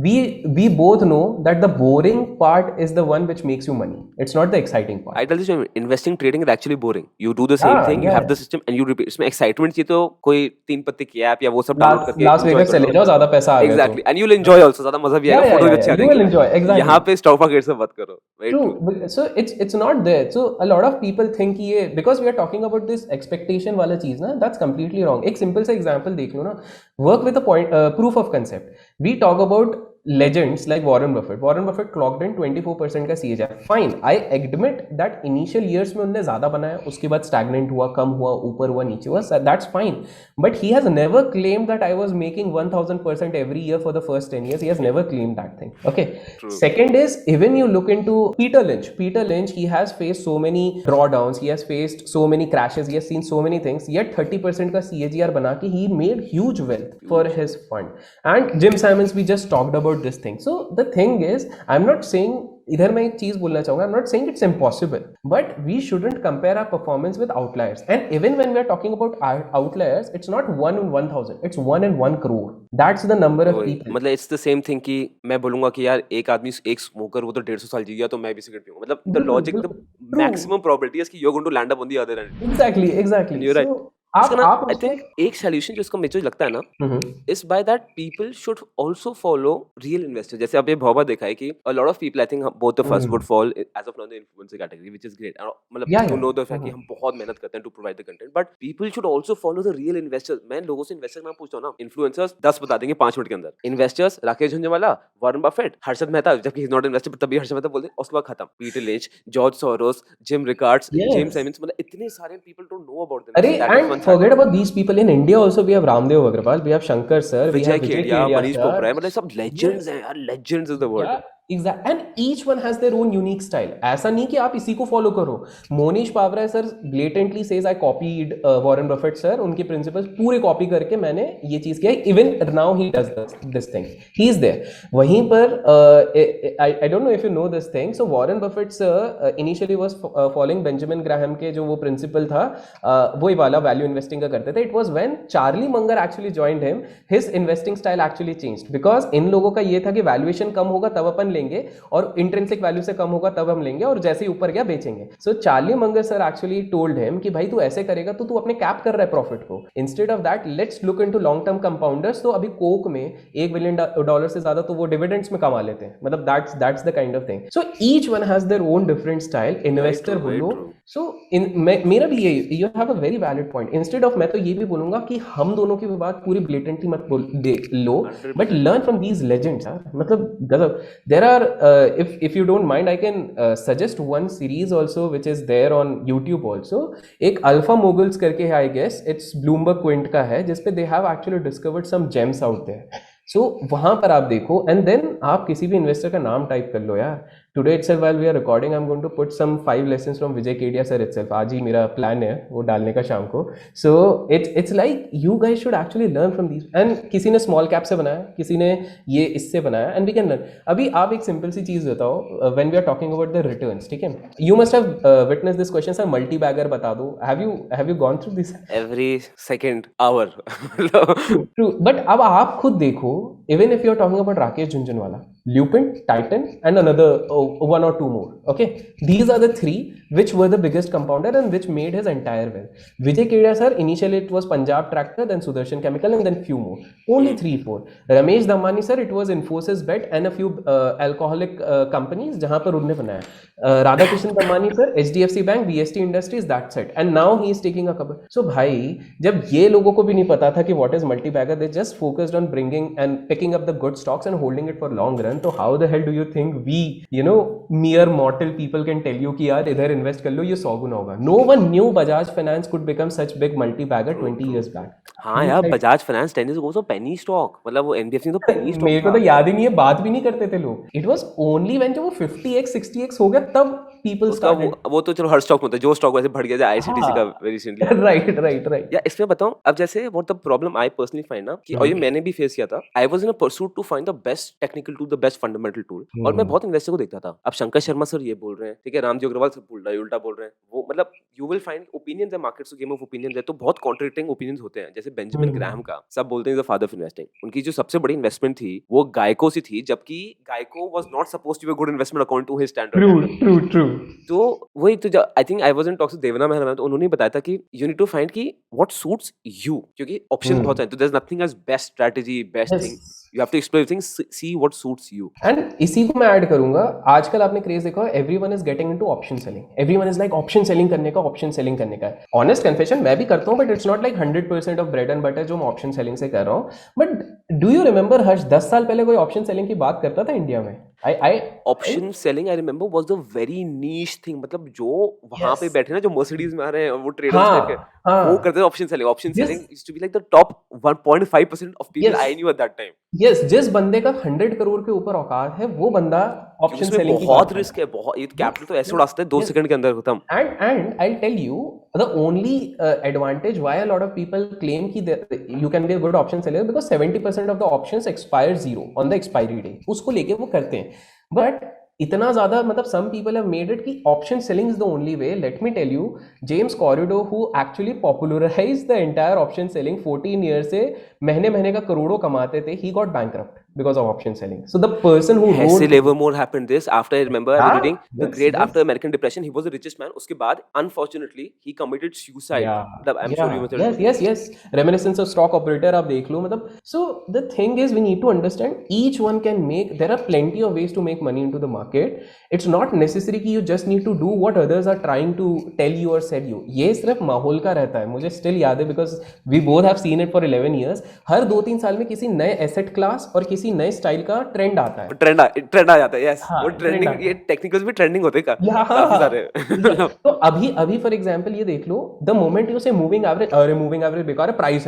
we both know that the boring part is the one which makes you money. It's not the exciting part. I tell you, investing, trading is actually boring. You do the same thing, you have the system and you repeat. इसमें excitement चाहिए तो कोई 3 पत्ते की app या वो सब download करके लास वेगास चले जाओ, ज्यादा पैसा आ गया. Exactly, and you'll enjoy also. ज़्यादा मजा भी आएगा, फोटो भी अच्छी आएगी. You will enjoy, exactly. यहाँ पे स्टॉक मार्केट से मत करो. True. So it's not there. So a lot of people think ये, because we are talking about this expectation वाला चीज ना, that's completely wrong. एक simple सा example देख लो ना. Work with a point, proof of concept. We talk about legends like Warren Buffett. Warren Buffett clocked in 24% का CAGR. Fine, I admit that initial years में उन्होंने ज़्यादा बनाया, उसके बाद stagnant हुआ, कम हुआ, ऊपर हुआ, नीचे हुआ. That's fine. But he has never claimed that I was making 1000% every year for the first 10 years. He has never claimed that thing. Okay. True. Second is, even you look into Peter Lynch. Peter Lynch, he has faced so many drawdowns. He has faced so many crashes. He has seen so many things. Yet 30% का CAGR बना के he made huge wealth for his fund. And Jim Simons, we just talked about this thing. So the thing is, I'm not saying, इधर मैं एक चीज बोलना चाहूंगा, I'm not saying it's impossible, but we shouldn't compare our performance with outliers. And even when we are talking about outliers, it's not 1 in 1000, it's 1 in 1 crore. That's the number of people. मतलब it's the same thing कि मैं बोलूंगा कि यार एक आदमी एक smoker वो तो 150 साल जी गया तो मैं भी सिगरेट पीऊंगा. मतलब the logic, the maximum probability is कि you're going to land up on the other end. Exactly. And you're right. So, I think एक solution जो इसका मुझे लगता है ना is by that people should also follow real investors. जैसे आप ये बहुत बार देखा है कि a lot of people, I think both of us would fall as of now in the influencer category, which is great. मतलब you know the fact कि हम बहुत मेहनत करते हैं to provide the content, but people should also follow the real investors. मैं लोगों से investor का नाम पूछता हूँ ना, influencers 10 बता देंगे 5 मिनट के अंदर. Investors Rakesh Jhunjhunwala, Warren Buffett, Harshad Mehta, जबकि he's not investor, तभी हर्षद मेहता बोलते हैं, उसके बाद खत्म. Peter Lynch, George Soros, Jim Rickards, James Simons, मतलब इतने सारे people don't know about them. अरे and forget about these people. In India also we have Ramdev Agrawal, we have Shankar sir, we have Vijay Kedia, Manish Popra, मतलब सब legends हैं यार, legends is the word. Yeah. Exactly. And each one has their own unique style. ऐसा नहीं कि आप इसी को फॉलो करो. Monish Pawara sir blatantly says I copied Warren Buffett sir. उनके principles पूरे कॉपी करके मैंने ये चीज किया. Even now he does this thing. He is there. वहीं पर I don't know if you know this thing. So Warren Buffett sir initially was following Benjamin Graham के जो वो principle था, वही वाला value investing का करते थे. It was when Charlie Munger actually joined him, his investing style actually changed because इन लोगों का ये था कि valuation कम होगा तब अपन लेंगे और इंट्रिंसिक वैल्यू से कम होगा तब हम लेंगे और जैसे ही ऊपर गया बेचेंगे. So Charlie Munger sir actually told him कि भाई तू ऐसे करेगा तो तू अपने कैप कर रहा है प्रॉफिट को. Instead of that let's look into long term compounders. तो अभी कोक में $1 बिलियन से ज्यादा तो वो डिविडेंड्स में कमा लेते हैं. मतलब that's the kind of thing. So each one has their own different style. Investor बोलो. सो मेरा भी ये, you have a very valid point. Instead of, मैं तो ये भी बोलूंगा कि हम दोनों की बात पूरी ब्लेटेंटली मत लो, but learn from these legends. मतलब गजब. There are if you don't mind, I can suggest one series also which is there on YouTube also. एक Alpha Moguls करके है, I guess it's Bloomberg Quint का है, जिसपे they have actually discovered some gems out there. So वहाँ पर आप देखो and then आप किसी भी इन्वेस्टर का नाम टाइप कर लो यार. Today itself while we are recording, I'm going to put some 5 lessons from Vijay Kedia sir itself. आज ही मेरा प्लान है वो डालने का शाम को. So it's like you guys should actually learn from these. And किसी ने small cap से बनाया, किसी ने ये इससे बनाया, and we can learn. अभी आप एक सिंपल सी चीज़ बताओ, when we are talking about the returns, ठीक है? You must have witnessed this question, sir. Multi bagger बता दो. Have you gone through this? Every second hour. True. But अब आप खुद देखो, even if you are talking about Rakesh Jhunjhunwala, Lupin, Titan, and another one or two more. Okay, these are the 3 which were the biggest compounder and which made his entire wealth. Vijay Kedia sir, initially it was Punjab Tractor, then Sudarshan Chemical, and then few more. Only 3-4. Ramesh Damani sir, it was Infosys Bet and a few alcoholic companies जहाँ पर उन्होंने बनाया. Radhakrishnan Damani sir, HDFC Bank, VST Industries, that's it. And now he is taking a couple. So भाई, जब ये लोगों को भी नहीं पता था कि what is multi-bagger, they just focused on bringing and picking up the good stocks and holding it for long run. So how the hell do you think we, mere mortal people can tell you कि यार इधर invest कर लो ये 100 गुना होगा? No one knew Bajaj Finance could become such big multi-bagger 20 years back. हाँ यार, Bajaj finance 10 years ago was a penny stock. मतलब वो NBFC तो penny stock. मेरे को तो याद ही नहीं है, बात भी नहीं करते थे लोग. It was only when जब वो 50x 60x हो गया तब people started. वो तो चलो हर स्टॉक में था, जो स्टॉक वैसे बढ़ गया ICTC का very recently. Right. या इसमें बताऊं, अब जैसे what the problem I personally find ना कि, और ये मैंने भी फेस किया था. I was in a pursuit to find the best technical tool, the best fundamental tool. और मैं बहुत इन्वेस्टर को देखता था. अब शंकर शर्मा सर ये बोल रहे हैं, ठीक है, रामजी अग्रवाल सर उल्टा बोल रहे हैं. वो मतलब you will find opinions है, markets to game of opinions है, तो बहुत contradicting opinions होते हैं. जैसे बेंजामिन ग्राहम का सब बोलते हैं the father of investing. उनकी जो सबसे बड़ी इन्वेस्टमेंट थी वो गायको से थी, जबकि गायको was not supposed to be a good investment according to his standard. True. तो वही तो I think I was in talks with Devina Mehra, तो उन्होंने बताया था कि यू नीड टू फाइंड कि व्हाट सूट्स यू, क्योंकि ऑप्शन बहुत हैं, तो there is nothing as best strategy, best thing, yes. You have to explore things, see what suits you. And इसी को मैं ऐड करूंगा, आजकल आपने क्रेज देखा, everyone is getting into option selling, everyone is like option selling करने का, option selling करने का। ऑनेस्ट कन्फेशन, मैं भी करता हूँ, but it's not like 100% of bread and butter जो मैं ऑप्शन सेलिंग से कर रहा हूँ। बट डू यू रिमेंबर हर्ष, 10 साल पहले कोई ऑप्शन सेलिंग की बात करता था इंडिया में? आई option selling I remember was the very niche thing, मतलब जो वहां पे यस। बैठे ना, जो मर्सिडीज में आ रहे हैं, वो ट्रेडर्स टाइप के, हाँ वो हाँ। करते थे ऑप्शन सेलिंग। ऑप्शन जिस selling used to be like the top 1.5% of people yes I knew at that time, yes, जिस बंदे का 100 करोड़ के ऊपर औकात है, वो बंदा क्योंकि ऑप्शन उसमें सेलिंग की बात बहुत कर रिस्क रहा है, बहुत, ये है। कैपिटल तो ऐसे उड़ा सकते हैं 2 Yes. सेकंड के अंदर खत्म। And I'll tell you the only advantage why a lot of people claim कि you can be a good option seller, because 70% of the options expire zero on the expiry day, उसको लेके वो करते हैं। But इतना ज्यादा, मतलब some people have made it कि option selling is the only way. Let me tell you, James Corrido, who actually popularized the entire option selling 14 years से महीने महीने का करोड़ों कमाते थे, he got bankrupt because of option selling. So the person who Hesse wrote Livermore happened this after, I remember I was yeah, reading the yes, great yes. after American Depression, he was the richest man, उसके बाद unfortunately he committed suicide, Yeah, मतलब I'm sure you must have yes, read yes, this. yes. Reminiscence of stock operator आप देख लो, मतलब so the thing is we need to understand each one can make, there are plenty of ways to make money into the market. It's not necessary कि you just need to do what others are trying to tell you or sell you. ये सिर्फ माहौल का रहता है। मुझे still याद है because we both have seen it for 11 years. हर 2-3 साल में किसी नए एसेट क्लास और किसी नए स्टाइल का ट्रेंड आता है। ट्रेंड आ जाता है, यस, हाँ, वो ट्रेंड ट्रेंडिंग, आता ये है। टेक्निकल्स भी ट्रेंडिंग होते हैं या काफी सारे। तो अभी अभी फॉर एग्जांपल ये देख लो, द मोमेंट यू से मूविंग एवरेज, अरे मूविंग एवरेज बेकार है, प्राइस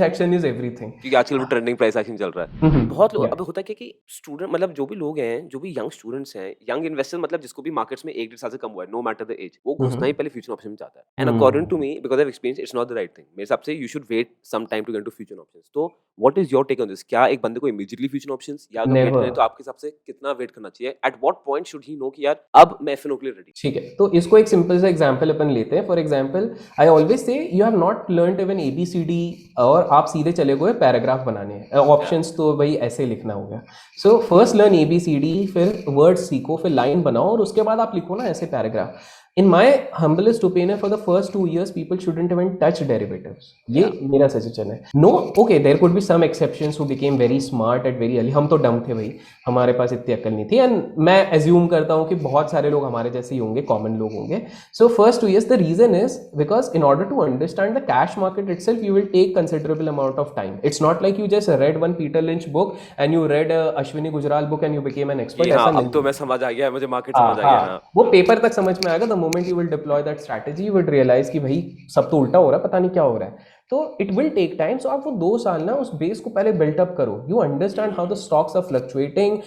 एक्शन इज एवरीथिंग। क्योंकि आजकल वो ट्रेंडिंग प्राइस एक्शन चल रहा है। बहुत लोग, या अब होता है कि स्टूडेंट, मतलब जो भी लोग हैं, जो भी यंग स्टूडेंट्स हैं, यंग इन्वेस्टर्स, मतलब जिसको भी मार्केट्स में 1-1.5 साल से कम हुआ है, नो मैटर द एज, वो घुसना ही पहले फ्यूचर ऑप्शन में चाहता है। And according to me, because I have experience, it's not the right thing. मेरे हिसाब से you should wait some time to get to future options. तो what is your take on this? क्या एक बंदे को इमीडिएटली फ्यूचर ऑप्शंस, या अगर वेट नेवर। करें तो आपके हिसाब से कितना वेट करना चाहिए? At what point should he know कि यार अब मैं एफएनओ के लिए रेडी? ठीक है, तो इसको एक सिंपल सा एग्जांपल अपन लेते हैं। For example, I always say you have not learned even ABCD, और आप सीधे चले गए पैराग्राफ बनाने, ऑप्शंस तो भाई ऐसे लिखना हो गया। सो फर्स्ट लर्न ABCD, फिर वर्ड सीखो, फिर लाइन बनाओ, और उसके बाद आप लिखो ना ऐसे paragraph. In my humblest opinion, for the first 2 years, people shouldn't even touch derivatives. ये मेरा सजेशन है। No, okay, there could be some exceptions who became very smart at very early. हम तो डम थे भाई, हमारे पास इतनी अक्ल नहीं थी, एंड मैं एज्यूम करता हूँ कि बहुत सारे लोग हमारे जैसे ही होंगे, कॉमन लोग होंगे। So first 2 years, the reason is because in order to understand the cash market itself, you will take considerable amount of time. It's not like you just read one Peter Lynch book and you read a Ashwini Gujral book and you became an expert. हाँ, ऐसा अब नहीं तो है। मैं समझ आ गया, मुझे मार्केट हाँ समझ आ गया। हाँ, हाँ, वो पेपर तक समझ में आएगा। The moment you will deploy that strategy, you will realise कि भाई सब तो उल्टा हो रहा है, पता नहीं क्या हो रहा है। तो इट विल टेक टाइम। सो आप वो 2 साल ना उस बेस को पहले बिल्टअप करो। You understand how the stocks are fluctuating,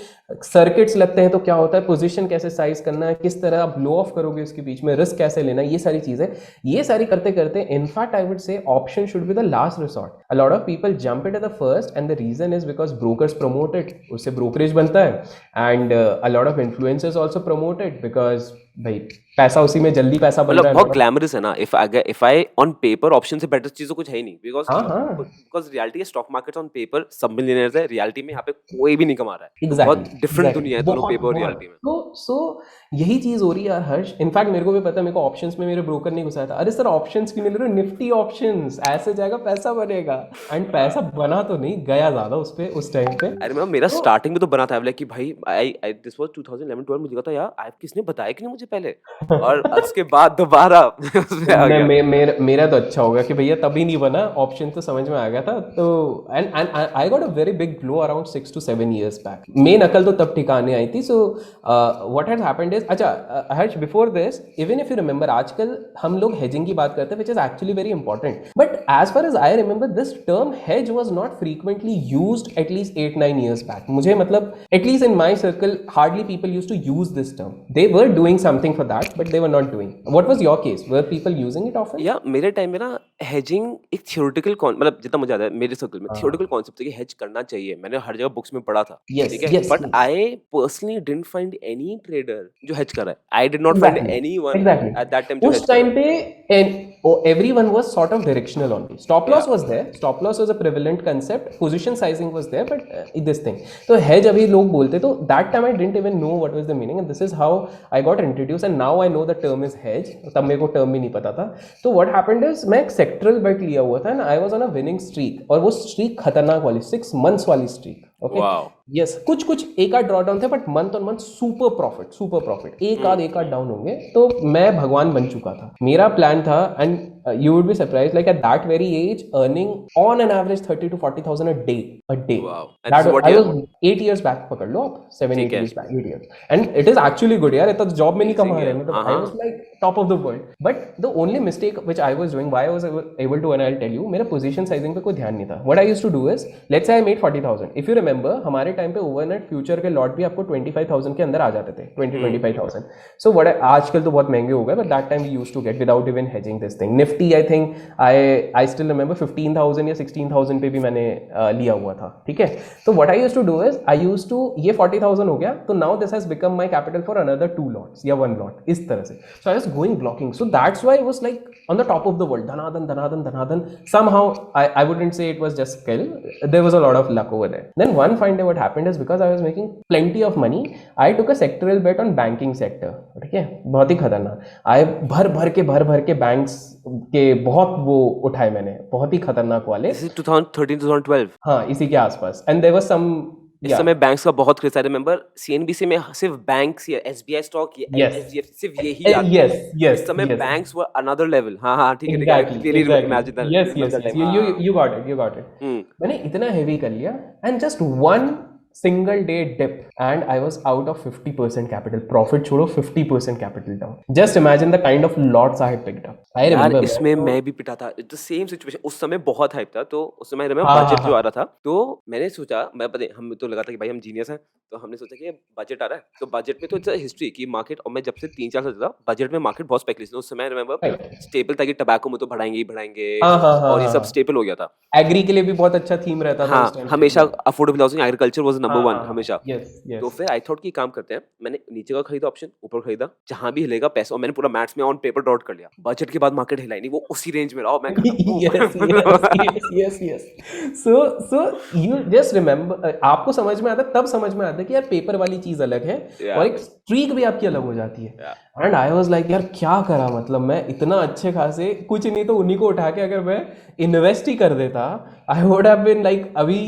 circuits लगते हैं तो क्या होता है, पोजीशन कैसे साइज करना है, किस तरह आप ब्लो ऑफ करोगे उसके बीच में, रिस्क कैसे लेना है, ये सारी चीजें, ये सारी करते करते in fact I would say option should be the last resort. A lot of people jump it at the first, and the reason is because brokers promote it, उससे ब्रोकरेज बनता है, and a lot of influencers also promote it, because भाई पैसा उसी में जल्दी पैसा बन मतलब रहा है। बहुत ग्लैमरस है ना। If I on paper option से बेटर चीज तो कुछ है ही नहीं, हाँ हाँ, बिकॉज रियलिटी है, स्टॉक मार्केट ऑन पेपर सब मिलियनेयर्स है, रियलिटी में यहाँ पे कोई भी नहीं कमा रहा है। तो बहुत डिफरेंट दुनिया है दोनों, बहुत पेपर और बहुत। रियलिटी में। तो सो यही चीज हो रही है यार हर्ष। इनफैक्ट मेरे को भी पता है, मेरे को ऑप्शंस में मेरे ब्रोकर नहीं घुसाया था। अरे सर ऑप्शंस क्यों मिल रहे हो, निफ्टी ऑप्शंस, ऐसे जाएगा पैसा बनेगा, एंड पैसा बना तो नहीं, गया ज्यादा उस पे उस टाइम पे। अरे मैं, मेरा तो स्टार्टिंग में तो बना था लाइक कि भाई आई दिस वाज 2011-12, मुझे कहता यार आप किसने बताया कि नहीं मुझे पहले, और उसके बाद दोबारा उसमें आ गया। मेरा तो अच्छा हो गया कि भैया तभी नहीं बना, ऑप्शन तो समझ में आ गया था। तो and I got a very big glow around 6 to 7 years back. मेन अकल तो तब ठिकाने आई थी। So what has happened is, अच्छा Harsh, before this, even if you remember, आजकल हम लोग हेजिंग की बात करते हैं, which is actually very important, but as far as I remember this term hedge was not frequently used at least 8-9 years back. मुझे मतलब at least in my circle hardly people used to use this term. They were doing something for that, but they were not doing. What was your case? Were people using it often? या मेरे time में ना hedging एक theoretical, मतलब जितना मुझे याद है मेरे सर्कल में थियोरेटिकल कॉन्सेप्ट है कि हेज करना चाहिए, मैंने हर जगह बुक्स में पढ़ा था, Yes, ठीक है, yes, but yes. I personally didn't find any trader जो हेज कर रहा है। I did not find Exactly, anyone exactly. Eight that time जो उस हेज कर टाइम रहा है। पे everyone was sort of directional only. Stop loss was there. Stop loss was a prevalent concept. Position sizing was there, but this thing. So hedge अभी लोग बोलते तो that time I didn't even know what was the meaning, and this is how I got introduced, and now I know the term is hedge. तब मेरे को term भी नहीं पता था. तो what happened is मैं एक sectoral bet लिया हुआ था, and I was on a winning streak, और वो streak खतरनाक वाली 6 months वाली streak. Okay. Wow. Yes, कुछ एक आध ड्रॉ डाउन थे, but month on month super profit एक आध डाउन होंगे. तो मैं भगवान बन चुका था. मेरा प्लान था, and you would be surprised, like at that very age, earning on an average 30 to 40,000 a day. Wow. And That so what I year? was 8 years back, पकड़ लो आप, 7-8 ठीक है. years back, 8 years, and it is actually good यार. इतना job में नहीं कमा रहे हैं, मतलब I was like top of the world. But the only mistake which I was doing, why I was able to, and I'll tell you, मेरा position sizing पे कोई ध्यान नहीं था. What I used to do is, let's say I made 40,000. If you remember, हमारे time पे overnight future के lot भी आपको 25,000 के अंदर आ जाते थे, 20-25,000. So what आजकल तो बहुत महंगे हो गए, but that time we used to get without even hedging this thing. Nifty, I think I still remember 15,000 या 16,000 पे भी मैंने लिया हुआ था. ठीक है. तो what I used to do is, I used to, ये 40,000 हो गया, तो now this has become my capital for another 2 lots या 1 lot, इस तरह से. So I was going blocking. So that's why I was like on the top of the world. Dhanadhan. Somehow I wouldn't say it was just skill. There was a lot of luck over there. Then one fine day what happened is, because I was making plenty of money, I took a sectoral bet on banking sector. ठीक है. बहुत ही खतरनाक. I भर के banks के बहुत वो उठाए मैंने, बहुत ही खतरनाक वाले. This is 2013-2012. हाँ, इसी के आसपास. And there was some, इस समय बैंक्स का बहुत क्रेज. आई रिमेंबर सीएनबीसी में सिर्फ बैंक्स या एसबीआई स्टॉक या Yes. एचडीएफसी सिर्फ यही आता था. yes, इस समय yes. Banks were another level. हाँ ठीक है. Exactly. Imagine that. Yes. You got it. मैंने इतना हेवी कर लिया, and just one single day dip, and I was out of 50% capital. Profit छोड़ो, 50% capital down. Just imagine the kind of lots I had picked up. I remember. यार इसमें मैं भी पिटा था. The same situation. उस समय बहुत हाइप था, तो उस समय बजट जो आ रहा था, तो मैंने सोचा, हम तो लगा था कि भाई हम जीनियस हैं, तो हमने सोचा कि बजट आ रहा है, तो बजट में तो इट्स हिस्ट्री की मार्केट. और मैं जब से 3-4 साल था, बजट में मार्केट बहुत स्पेकुलेशन. उस समय रिमेंबर स्टेपल था कि टबैको में तो बढ़ाएंगे और ये सब स्टेपल हो गया था. एग्री के लिए भी बहुत अच्छा थीम रहता था उस हाँ, time. हमेशा affordable housing, agriculture was number 1 हमेशा. Yes. तो फिर आई थॉट कि काम करते हैं. मैंने नीचे का खरीदा ऑप्शन, ऊपर खरीदा, जहां भी हिलेगा पैसा. और मैंने पूरा मैथ्स में ऑन पेपर डॉट कर लिया. बजट के बाद मार्केट हिलाई नहीं, वो उसी रेंज में रहा. मैं yes. So you just remember, आपको समझ में आता, तब समझ में आता कि यार पेपर वाली चीज अलग है, और एक स्ट्रीक भी आपकी अलग हो जाती है. एंड आई वाज लाइक, यार क्या करा, मतलब मैं इतना अच्छे खासे कुछ नहीं तो उन्हीं को उठा के अगर मैं इन्वेस्ट ही कर देता, I would have been like अभी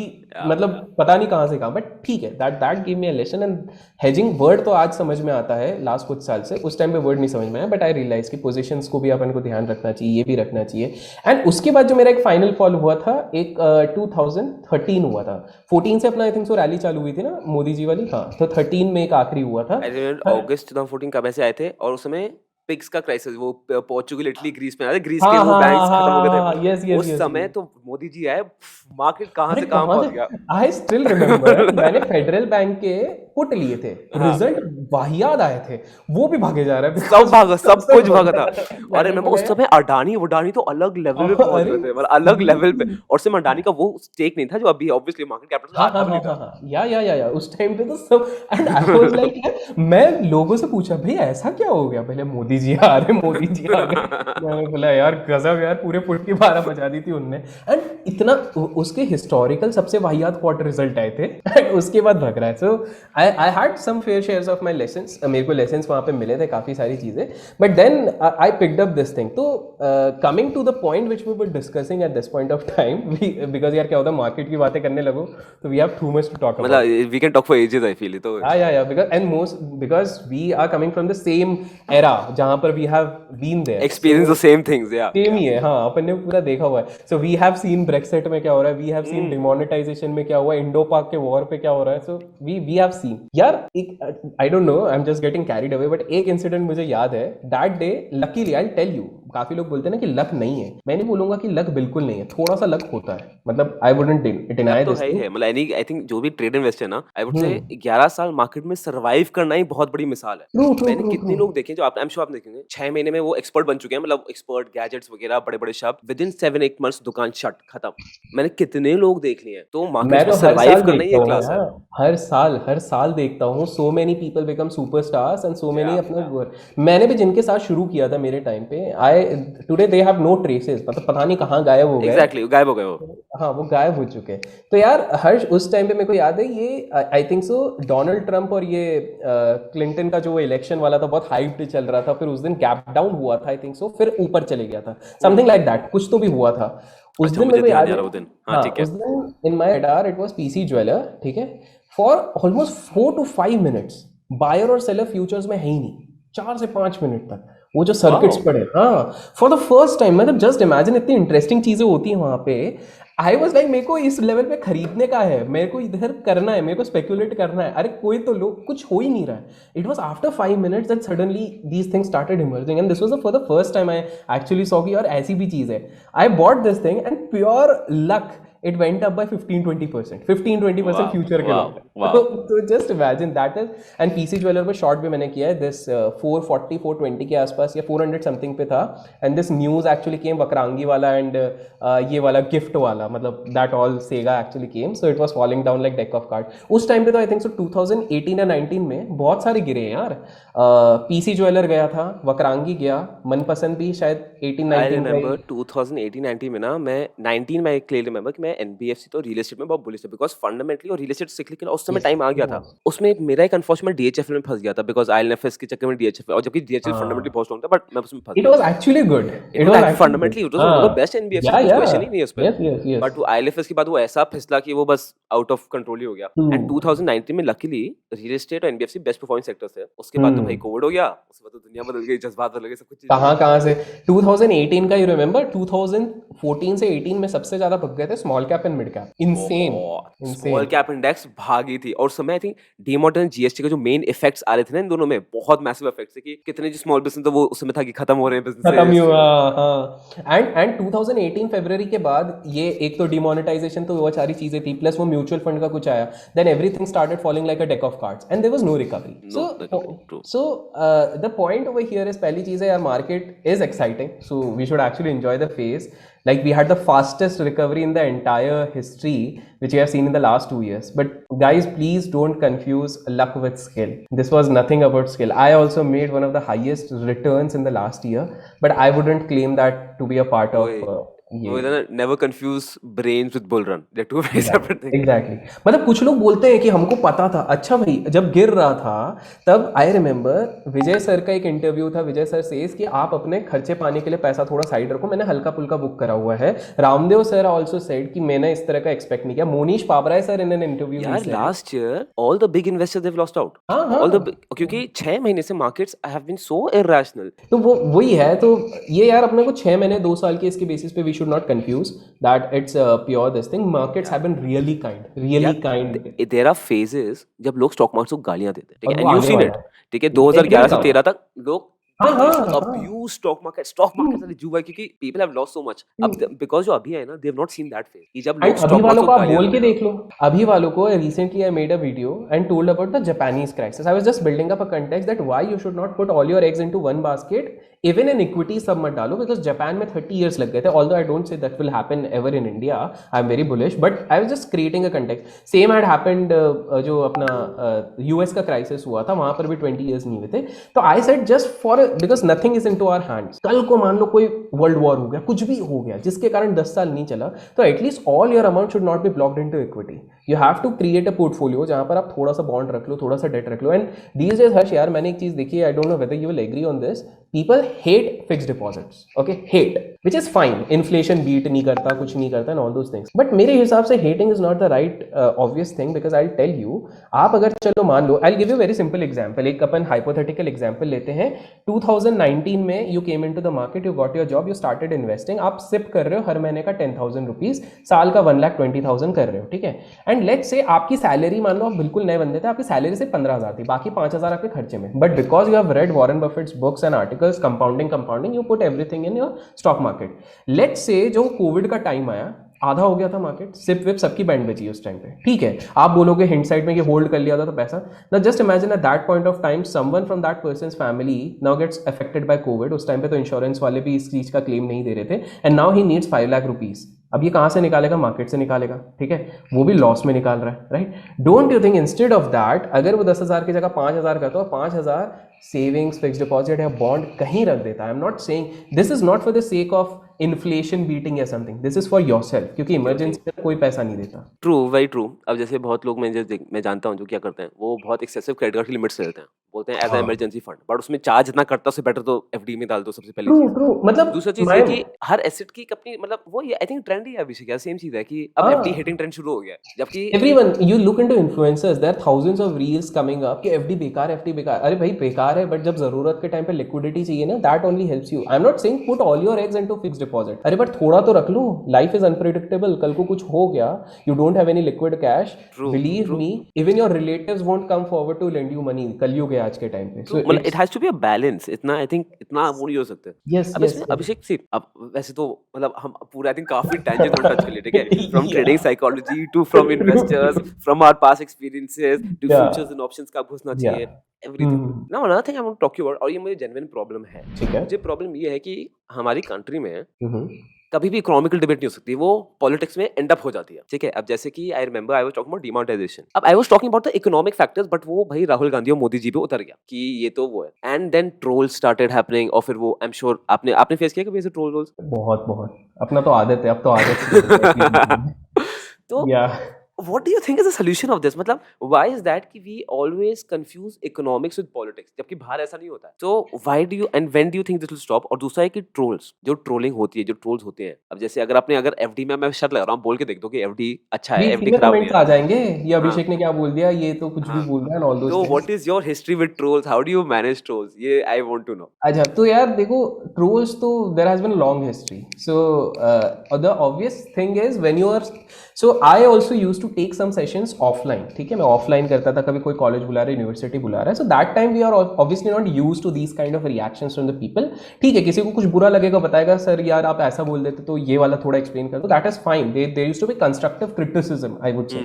मतलब पता नहीं कहाँ से कहाँ. बट ठीक है, that give me a lesson. And hedging word तो आज समझ में आता है लास्ट कुछ साल से, उस टाइम पे वर्ड नहीं समझ में आया. बट आई रियलाइज कि पोजीशंस को भी अपन को ध्यान रखना चाहिए, ये भी रखना चाहिए. एंड उसके बाद जो मेरा एक फाइनल फॉल हुआ था, एक 2013 हुआ था. 14 से अपना आई थिंक सो रैली चालू हुई थी ना मोदी जी वाली. हाँ, तो 13 में एक आखिरी हुआ था. अगस्त 2014 कब ऐसे आए थे, और उस समय पिग्स का क्राइसिस, वो पोर्चुगल, इटली, ग्रीस में आया था. ग्रीस के वो बैंक्स खत्म हो गए थे. उस समय तो मोदी जी आए, मार्केट कहां से कहां पहुंच गया. आई स्टिल रिमेम्बर मैंने फेडरल बैंक के पुट लिए थे, रिजल्ट वाहियात आए थे, वो भी भागे जा रहा है. सब कुछ भागा था. और मैं उस समय अडानी तो अलग लेवल पे पहुंच गए थे, मतलब अलग लेवल पे. और सिर्फ अडानी का वो स्टेक नहीं था जो अभी ऑब्वियसली मार्केट कैपिटल. या उस टाइम पे तो सब. एंड आई वाज लाइक, मैं लोगों से पूछा, भाई ऐसा क्या हो गया, पहले मोदी जी आ रहे. मैंने बोला यार गजब यार, पूरे पुट की 12 बजा दी थी उनने. एंड इतना उसके हिस्टोरिकल सबसे वाहियात क्वार्टर रिजल्ट आए थे, एंड उसके बाद भाग रहा है. So I had some fair shares of my lessons. मेरे को लेसन्स वहाँ पे मिले थे काफ़ी सारी चीज़ें. But then I picked up this thing. तो coming to the point which we were discussing at this point of time, because यार क्या होता है, मार्केट की बातें करने लगो तो we have too much to talk about. मतलब we can talk for ages, I feel. तो या because we are coming from the same era जहाँ पर we have been there, experience the same things. या सेम ही है. हाँ, अपन ने पूरा देखा हुआ है. So we have seen Brexit में क्या हो रहा है, वी हैव सीन डिमोनेटाइजेशन में क्या हुआ, इंडो पाक के वॉर पे क्या हो रहा है. So we have seen. यार एक, I don't know, I am just getting carried away, but एक इंसिडेंट मुझे याद है. That day luckily, I will tell you, काफी लोग बोलते हैं ना कि लक नहीं है. मैं नहीं बोलूंगा कि लक बिल्कुल नहीं है, थोड़ा सा लक होता है. मतलब आई वुडंट डिनाई दिस. मतलब आई थिंक जो भी ट्रेड इन्वेस्टर है ना, आई वुड से 11 साल मार्केट में सर्वाइव करना ही बहुत बड़ी मिसाल है. मैंने कितने लोग देखे जो आई एम श्योर आप देखेंगे 6 महीने में वो एक्सपर्ट बन चुके हैं, मतलब एक्सपर्ट गैजेट्स वगैरह बड़े शब्द. विद इन 7-8 मंथ्स दुकान शट, खत्म. मैंने कितने लोग देख लिए. तो मार्केट में सर्वाइव करना ही एक क्लास है. हर साल देखता हूँ, so many people become superstars and so many अपने. मैंने भी जिनके साथ शुरू किया था मेरे टाइम पे, आई today they have no traces, मतलब पता नहीं कहाँ गायब हो गए। एग्जैक्टली गायब हो गए वो। हाँ वो गायब हो चुके हैं। तो यार हर्ष उस टाइम पे मेरे को याद है ये I think so Donald Trump और ये क्लिंटन का जो इलेक्शन वाला था बहुत हाइप्ड चल रहा था, फिर उस दिन गैप डाउन हुआ था आई थिंक सो, फिर ऊपर चले गया था, समथिंग लाइक दैट, कुछ तो भी हुआ था उस अच्छा दिन मुझे मेरे को ध्यान याद नहीं आ है। रहा वो दिन। हाँ हाँ ठीक है। उस दिन in my radar it was PC Jeweller, ठीक है, for almost 4 to 5 minutes buyer और सेलर फ्यूचर्स में है ही नहीं, 4 से 5 मिनट तक वो जो सर्किट्स वाओ। पड़े। हाँ फॉर द फर्स्ट टाइम, मतलब जस्ट इमेजिन इतनी इंटरेस्टिंग चीजें होती हैं वहां पे। आई वॉज लाइक मेरे को इस लेवल पे खरीदने का है, मेरे को इधर करना है, मेरे को स्पेक्यूलेट करना है, अरे कोई तो लोग कुछ हो ही नहीं रहा है। It was after 5 minutes that suddenly these things started emerging and this was for the first time I actually saw कि यार ऐसी भी चीज है। I bought this thing and pure luck it went up by 15-20%, 15-20% future के wow, लिए। wow. तो just imagine that is. And PC jeweller पे शॉर्ट भी मैंने किया है, दिस 440 420 के आसपास या 400 समथिंग पे था, and this news actually came Vakrangee वाला एंड ये वाला गिफ्ट वाला, मतलब that all Sega actually came, so it was falling down like deck of card. उस टाइम पे तो आई थिंक सो 2018 या 19 में बहुत सारे गिरे हैं यार। पीसी ज्वेलर गया था, वक्रांगी गया, मनपसंद भी शायद 18 आई 19 का रिमेंबर 2018-19 में ना, मैं 19 में क्लियरली रिमेंबर कि मैं एनबीएफसी तो रियल एस्टेट में बहुत बुलिश था, बिकॉज फंडामेंटली और रियल एस्टेट सिक्लिकल उस समय टाइम आ गया था। उसमें मेरा एक अनफॉर्चुनेट डीएचएफ में फंस गया था, बिकॉज आईएलएफएस के चक्कर में डीएचएफ, और जबकि डीएचएफ फंडामेंटली बहुत स्ट्रांग था, बट मैं उसमें फंस It गया। was actually good. It was fundamentally it was one of the best NBFC, Yeah, कुछ yeah. क्वेश्चन ही नहीं है उस पे। Yes, yes, yes. बट वो आईएलएफएस के बाद वो ऐसा फिसला कि वो बस आउट ऑफ कंट्रोल ही हो गया। एंड 2019 में लकीली रियल एस्टेट और एनबीएफसी बेस्ट परफॉर्मिंग सेक्टर्स थे। उसके बाद तो भाई कोविड हो गया, उसके बाद तो दुनिया बदल गई, जज्बात बदल गए, सब कुछ कहाँ से 2018 का, यू रिमेंबर 2014 से 18 में सबसे ज्यादा भग गए थे small cap and mid cap, insane small cap index भागी थी। और उस समय आई थिंक डीमॉट एंड जीएसटी के जो मेन इफेक्ट्स आ रहे थे ना इन दोनों में, बहुत मैसिव इफेक्ट्स थे कि कितने जो स्मॉल बिजनेस, तो वो उस समय था कि खत्म हो रहे हैं बिजनेस, खत्म ही हुआ। हाँ एंड 2018 फरवरी के बाद ये एक तो डिमोनेटाइजेशन तो वो सारी चीजें थी, प्लस वो म्यूचुअल फंड का कुछ आया, then everything started falling like a deck of cards and there was no recovery. So the point over here is, पहली चीज है यार market is exciting, so we should actually enjoy the phase. Like we had the fastest recovery in the entire history which we have seen in the last 2 years. But guys, please don't confuse luck with skill. This was nothing about skill. I also made one of the highest returns in the last year, but I wouldn't claim that to be a part of never confuse brains with bull run. They're two very separate things. Exactly. मतलब कुछ लोग बोलते हैं कि हमको पता था। अच्छा भाई, जब गिर रहा था तब आई रिमेम्बर विजय सर का एक इंटरव्यू था, विजय सर सेज कि आप अपने खर्चे पाने के लिए पैसा थोड़ा साइड रखो, मैंने हल्का फुल्का बुक करा हुआ है। रामदेव सर आल्सो सेड कि मैंने इस तरह का एक्सपेक्ट नहीं किया। Mohnish Pabrai sir in an interview यार last year all the big investors they lost out, all the, क्योंकि 6 महीने से markets have been so irrational. तो वो वही है, तो ये यार अपने को 6 महीने 2 साल के इसके बेसिस पे we should not confuse that it's pure this thing. Markets have been really kind. There are phases जब लोग स्टॉक मार्केट को गालियां देते हैं, ठीक है, और एंड वो यू आगे सीन बढ़ इट, रहा है। ठीक है, 2011 से 13 तक लोग हाँ। abuse stock market से जुआ, क्योंकि people have lost so much। अब because जो अभी है ना, they have not seen that phase कि जब लोग अभी stock वालों market को को आप गालियां बोल के देते हैं। देख लो, अभी वालों को recently I made a video and told about the Japanese crisis. I was just building up a context that why you should not put all your eggs into one basket, even in equity सब मत डालो, because Japan में 30 years लग गए थे। Although I don't say that will happen ever in India, I'm very bullish, but I was just creating a context. Same had happened जो अपना US का crisis हुआ था, वहां पर भी 20 years नहीं हुए थे। तो I said just for because nothing is into our hands. कल को मान लो कोई वर्ल्ड वॉर हो गया, कुछ भी हो गया जिसके कारण 10 साल नहीं चला, तो at least all your amount should not be blocked into equity. You have to create a portfolio जहां पर आप थोड़ा सा बॉन्ड रख लो, थोड़ा सा डेट रख लो। एंड दीज डेज हर्ष यार, मैंने एक चीज देखी है, I don't know whether you will agree on this, people hate fixed deposits, okay, hate, which is fine, inflation beat नहीं करता, कुछ नहीं करता and all those things, but मेरे हिसाब से hating is not the right obvious thing, because I tell you, आप अगर चलो मान लो, I give you very simple example, एक अपन हाइपोथेटिकल एग्जांपल लेते हैं। 2019 में you came into the market, you got your job, you started investing, आप सिप कर रहे हो हर महीने का 10,000 रुपीज, साल का 1,20,000 कर रहे हो, ठीक है। एंड लेट्स से आपकी सैलरी, मान लो आप बिल्कुल नए बंदे थे, आपकी सैलरी सिर्फ 15,000 थी, बाकी 5,000 आपके खर्चे में, but because you have read Warren Buffett's books and articles, compounding, you put everything in your stock market. Let's say जो कोविड का टाइम आया, आधा हो गया था मार्केट, सिप विप सबकी बैंड बची उस टाइम पे, ठीक है। आप बोलोगे हिंड साइड में कि होल्ड कर लिया था तो पैसा, ना just imagine at that point of time someone from that person's family now gets affected by Covid. उस टाइम पे तो इंश्योरेंस वाले भी इस चीज का क्लेम नहीं दे रहे थे, and now he needs 5 lakh rupees. अब ये कहाँ से निकालेगा? मार्केट से निकालेगा, ठीक है, वो भी लॉस में निकाल रहा है, right? Don't you think instead of that अगर वो 10,000 की जगह 5,000 का, तो 5,000 सेविंग्स, फिक्स डिपॉजिट या बॉन्ड कहीं रख देता है? I am not saying this is not for the sake of inflation beating या something, this is for yourself, क्योंकि इमरजेंसी में कोई पैसा नहीं देता। True, very true. अब जैसे बहुत लोग मैं जानता हूँ जो क्या करते हैं, वो बहुत एक्सेसिव क्रेडिट कार्ड की लिमिट्स ले लेते हैं, बोलते हैं एज अ हाँ, इमरजेंसी फंड, बट उसमें चार्ज इतना कटता है, उससे बेटर तो एफडी में डाल दो, सबसे पहली ट्रू चीज। ट्रू, मतलब दूसरा चीज ये मैं कि हर एसेट की अपनी मतलब वो ये आई थिंक ट्रेंड ही है अभी से, क्या सेम चीज है कि अब एफडी हाँ, हिटिंग ट्रेंड शुरू हो गया है, जबकि everyone, you look into influencers, there are thousands of reels coming up कि एफडी बेकार, एफडी बेकार। अरे भाई बेकार है, बट जब जरूरत के टाइम पे लिक्विडिटी चाहिए ना, that only helps you. I am not saying put all your eggs into fixed deposit, अरे बट थोड़ा तो रख लो, लाइफ इज अनप्रेडिक्टेबल, कल को कुछ हो गया, you don't have any liquid cash, true believe true me, even your relatives won't come forward to lend you money, कलयुग है आज के टाइम पे। ट्रू, सो मतलब it it's has to be a balance, इतना आई थिंक इतना वो नहीं हो सकते। यस अब यस इसमें अभिषेक सी अब वैसे तो मतलब हम पूरा आई थिंक काफी टेंजेंट हम टच कर लिए, ठीक है, from trading psychology to from investors, from our past experiences to या फ्यूचर्स एंड ऑप्शंस कब घुसना या चाहिए, everything. Now another thing I want to talk you about, और ये मुझे जेन्युइन प्रॉब्लम है। ठीक है। मुझे प्रॉब्लम ये है कि हमारी कंट्री में हम्म, कभी भी इकोनॉमिकल डिबेट नहीं हो सकती, वो पॉलिटिक्स में एंड अप हो जाती है, ठीक है। अब जैसे कि I remember I was talking about demonetization, अब I was talking about the economic factors, but वो भाई राहुल गांधी और मोदी जी पे उतर गया कि ये तो वो है, and then troll started happening, और फिर वो आई एम श्योर आपने आपने फेस किया कभी ऐसे ट्रोल रोल्स? बहुत बहुत, अपना तो आदत है, अब तो आदत सी हो गई है जीवन में। तो या what do you think is the solution of this? मतलब why is that कि we always confuse economics with politics, जबकि बाहर ऐसा नहीं होता है। So why do you and when do you think this will stop? और दूसरा है कि ट्रोल्स, जो ट्रोलिंग होती है, जो ट्रोल्स होते हैं, अब जैसे अगर एफडी में मैं शर्त लगा रहा हूँ, बोल के देख दो कि एफडी अच्छा है, बीच एफडी में खराब नहीं कमेंट्स है। आ जाएंगे, ये हाँ अभिषेक ने क्या बोल दिया, ये तो कुछ भी हाँ। बोल रहा है, एंड ऑल दोस तो things. what is your history with trolls? How do you manage trolls? ये I want to know. अच्छा, तो यार देखो, ट्रोल्स तो there has been long history, so the obvious thing is when you are, so I also used to take some sessions offline, ठीक है, मैं offline करता था, कभी कोई कॉलेज बुला रहा है, यूनिवर्सिटी बुला रहा है, so that time we are obviously not used to these kind of reactions from the people. ठीक है, किसी को कुछ बुरा लगेगा, बताएगा सर यार आप ऐसा बोल देते तो ये वाला थोड़ा एक्सप्लेन कर दो, that is fine, there used to be constructive criticism, I would say.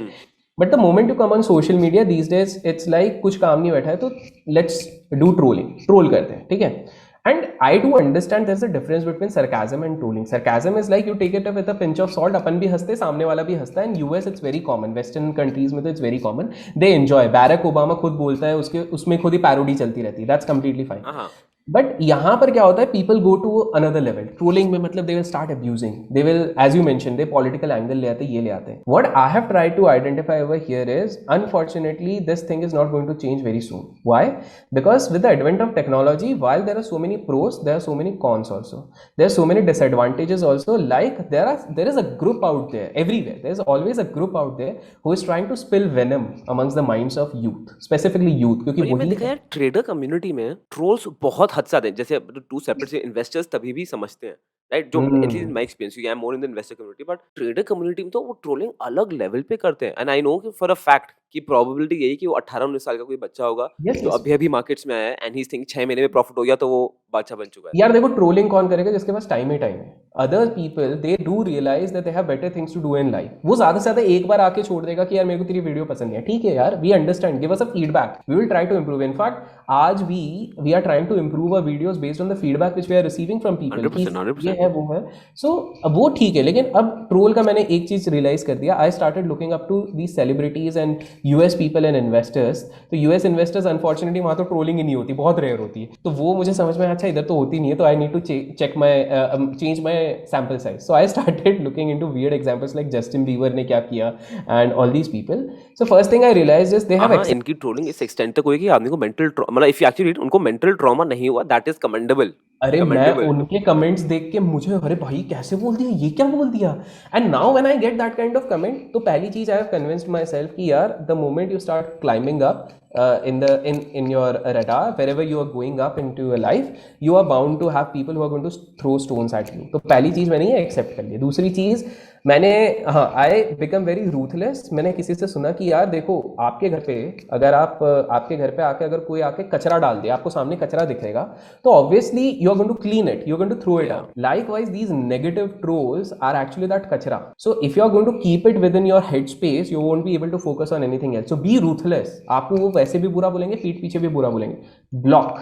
But the moment you come on social media these days, it's like कुछ काम नहीं बैठा है तो लेट्स डू ट्रोलिंग, ट्रोल करते हैं, ठीक है। And I do understand there is a difference between sarcasm and trolling. Sarcasm is like you take it with a pinch of salt, अपन भी हंसते, सामने वाला भी हंसता है, and US it's very common, western countries में तो it's very common, they enjoy, Barack Obama खुद बोलता है, उसके उसमें खुद ही पैरोडी चलती रहती है, दैट्स कंप्लीटली फाइन। हाँ बट यहाँ पर क्या होता है, people go to another level trolling में, मतलब they will start abusing, they will, as you mention, they political angle ले आते, ये ले आते हैं। What I have tried to identify over here is unfortunately this thing is not going to change very soon. Why? Because with the advent of technology, while there are so many pros, there are so many cons also, there are so many disadvantages also, like there is a group out there everywhere, there is always a group out there who is trying to spill venom amongst the minds of youth, specifically youth, और क्योंकि ये मैं वही देखा यार trader community में trolls बहुत हद से ज्यादा हैं। जैसे टू सेपरेट से इन्वेस्टर्स तभी भी समझते हैं, राइट, जो at least in my experience, I am more in the investor community, but trader community में तो वो ट्रोलिंग अलग लेवल पे करते हैं, एंड आई नो कि फॉर अ फैक्ट कि प्रोबेबिलिटी यही कि वो 18-19 साल का कोई बच्चा होगा yes जो yes। अभी अभी मार्केट्स में आया है, एंड ही थिंक 6 महीने में प्रॉफिट हो गया तो वो बादशाह बन चुका है। यार देखो, ट्रोलिंग कौन करेगा जिसके पास टाइम ही टाइम है। Other people they do realize that they have better things to do in life, वो ज्यादा से ज्यादा एक बार आके छोड़ देगा कि यार मेरे को तेरी वीडियो पसंद नहीं है, ठीक है यार, we understand, give us a feedback, we will try to improve. In fact आज we are trying to improve our videos based on the feedback which we are receiving from people, 100% ये 100%। है वो है, सो वो ठीक है। लेकिन अब ट्रोल का मैंने एक चीज रियलाइज कर दिया, I started looking up to these celebrities and US people and investors. तो यूएस इन्वेस्टर्स अनफॉर्चुनेटली वहां तो ट्रोलिंग ही नहीं होती, बहुत रेयर होती है, तो वो मुझे समझ में अच्छा इधर तो होती नहीं है, तो I need to check my change my sample size. So I started looking into weird examples like Justin Bieber ने क्या किया and all these people. So first thing I realize is they have हाँ, इनकी trolling इस extent तक हुई कि आदमी को मेंटल मतलब इफ यू एक्चुअली उनको मेंटल ट्रॉमा नहीं हुआ, दैट इज कमेंडेबल। अरे मैं उनके कमेंट्स देख के मुझे, अरे भाई कैसे बोल दिया, ये क्या बोल दिया। And now when I get that kind of comment, तो पहली चीज I have convinced my self कि यार the moment you start climbing up in your radar, wherever you are going up into your life, you are bound to have people who are going to throw stones at you। तो पहली चीज मैंने ये accept कर ली। दूसरी चीज मैंने, हाँ, आई बिकम वेरी रूथलेस। मैंने किसी से सुना कि यार देखो, आपके घर पे अगर आपके घर पे आके अगर कोई आके कचरा डाल दे, आपको सामने कचरा दिखेगा, तो obviously you are going to clean it, you are going to throw it out. Likewise these negative trolls are actually that कचरा, so if you are going to keep it within your head space, you won't be able to focus on anything else. So be ruthless, आपको वो वैसे भी बुरा बोलेंगे, पीठ पीछे भी बुरा बोलेंगे, block,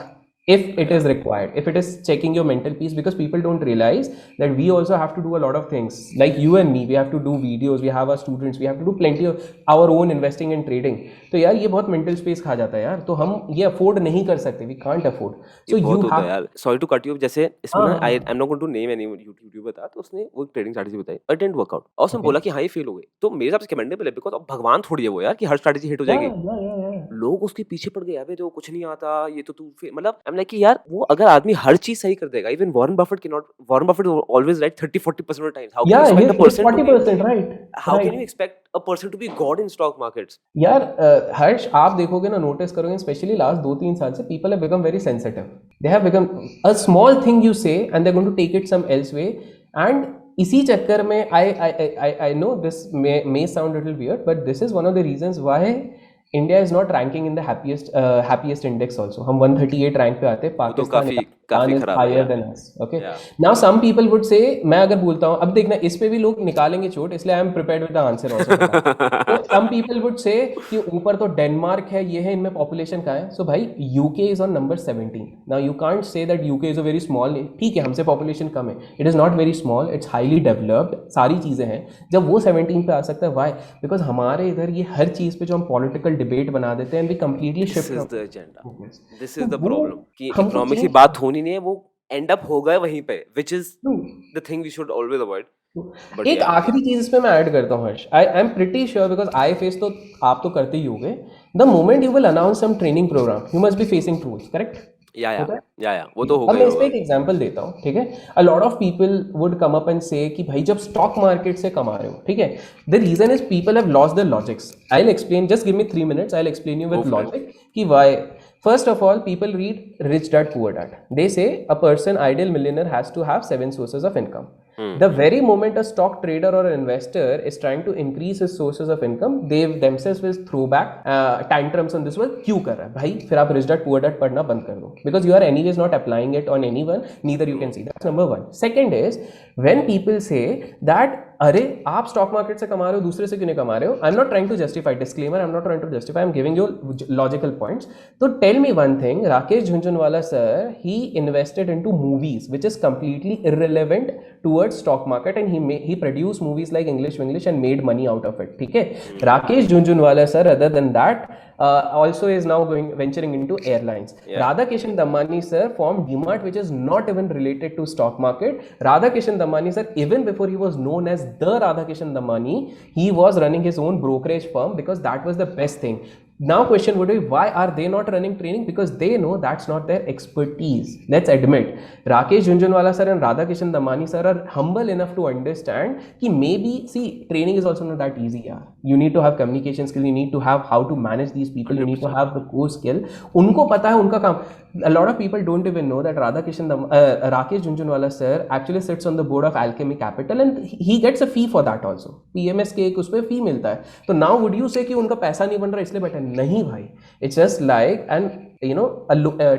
if it is required, if it is checking your mental peace, because people don't realize that we also have to do a lot of things, like you and me, we have to do videos, we have our students, we have to do plenty of our own investing and trading. तो यार ये बहुत mental space खा जाता है यार, तो हम ये afford नहीं कर सकते, we can't afford. ये So बहुत you होता है have यार, सॉरी टू कट यू, जैसे इसमें ना हाँ I am not going to name any YouTuber था, तो उसने वो ट्रेडिंग स्ट्रेटजी बताई, बट डिडंट वर्क आउट, और उसने okay बोला कि हाँ ये फेल हो गई, तो मेरे हिसाब से कमेंडेबल है, बिकॉज अब भगवान थोड़ी है वो यार कि हर स्ट्रेटजी हिट हो yeah जाएगी। yeah लोग उसके पीछे पड़ गए, अबे तो कुछ नहीं आता, ये तो तू मतलब आई एम लाइक कि यार वो अगर आदमी हर चीज सही कर देगा, even Warren Buffett always right 30-40% of times, yeah he's 40% right how can right you expect a person to be god in stock markets? यार हर्ष आप देखोगे ना, नोटिस करोगे स्पेशली लास्ट 2-3 साल से people have become very sensitive, they have become a small thing you say and they are going to take it some else way, and इसी चक्कर में I know this may sound little weird, but this is one of the reasons why India is not ranking in the happiest index also. हम 138 rank पे आते हैं, वो तो पाकिस्तान काफी is खराब है higher यार। than us. Okay. Yeah. Now some people would say, मैं अगर बोलता हूँ, अब देखना इस पे भी लोग निकालेंगे चोट, इसलिए I am prepared with the answer also. तो some people would say कि ऊपर तो डेनमार्क है, ये है, इनमें पॉपुलेशन कहाँ है? सो भाई UK is on number 17. Now you can't say that UK is a very small, ठीक है हमसे पॉपुलेशन कम है, it is not very small, it's highly developed, सारी चीजें हैं. जब वो 17 पे आ सकता है, वाई? बिकॉज हमारे इधर ये हर चीज पे जो हम पॉलिटिकल डिबेट बना देते हैं, we completely this shift is the agenda, this is तो द वो प्रॉब्लम कि हमको इकोनॉमिक्स की change बात होनी नहीं है, वो एंड अप हो गए वहीं पे, व्हिच इज करना the thing we should always avoid. But एक या आखिरी चीज इसमें मैं ऐड करता हूँ Harsh, I am pretty sure, because I face, तो आप तो करते ही होगे, the moment you will announce some training program, you must be facing trolls, correct? या होता है? या वो तो अब होगा ही मैं इस पे होगा। एक एग्जांपल देता हूँ, ठीक है? अ lot of people would come up and से कि भाई जब स्टॉक मार्केट से कमा रहे हो, ठीक है, the reason is people have lost the logics. I will explain, just give me 3 minutes, I will explain you Go with for it. Logic कि why. First of all, people read Rich Dad Poor Dad. They say a person, ideal millionaire, has to have 7 sources of income. The very moment a stock trader or an investor is trying to increase his sources of income, they themselves will throw back tantrums on this one. क्यों कर रहा है भाई? फिर आप Rich Dad Poor Dad पढ़ना बंद कर दो, because you are anyways not applying it on anyone, neither you can see. That's number one. Second is when people say that अरे आप स्टॉक मार्केट से कमा रहे हो, दूसरे से क्यों नहीं कमा रहे हो? I am not trying to justify, disclaimer, I am not trying to justify, I am giving you logical points. तो tell me one thing, Rakesh Jhunjhunwala sir, he invested into movies which is completely irrelevant towards stock market, and he produce movies like English and made money out of it, ठीक है? Rakesh Jhunjhunwala sir, other than that, also is now venturing into airlines. Yeah. Radhakishan Damani sir formed DMart, which is not even related to stock market. Radhakishan Damani sir, even before he was known as the Radhakishan Damani, he was running his own brokerage firm, because that was the best thing. Now question would be, why are they not running training? Because they know that's not their expertise. Let's admit, Rakesh Jhunjhunwala sir and Radhakishan Damani sir are humble enough to understand कि maybe, see, training is also not that easy यार. You need to have communication skill, you need to have how to manage these people, you need to have the core skill. उनको पता है उनका काम. A lot of people don't even know that Rakesh Jhunjhunwala sir actually sits on the board of Alchemy Capital, and he gets a fee for that also. PMS के एक उस पे fee मिलता है. तो now would you say कि उनका पैसा नहीं बन रहा इसलिए बैठा? नहीं भाई, it's just like, and you know,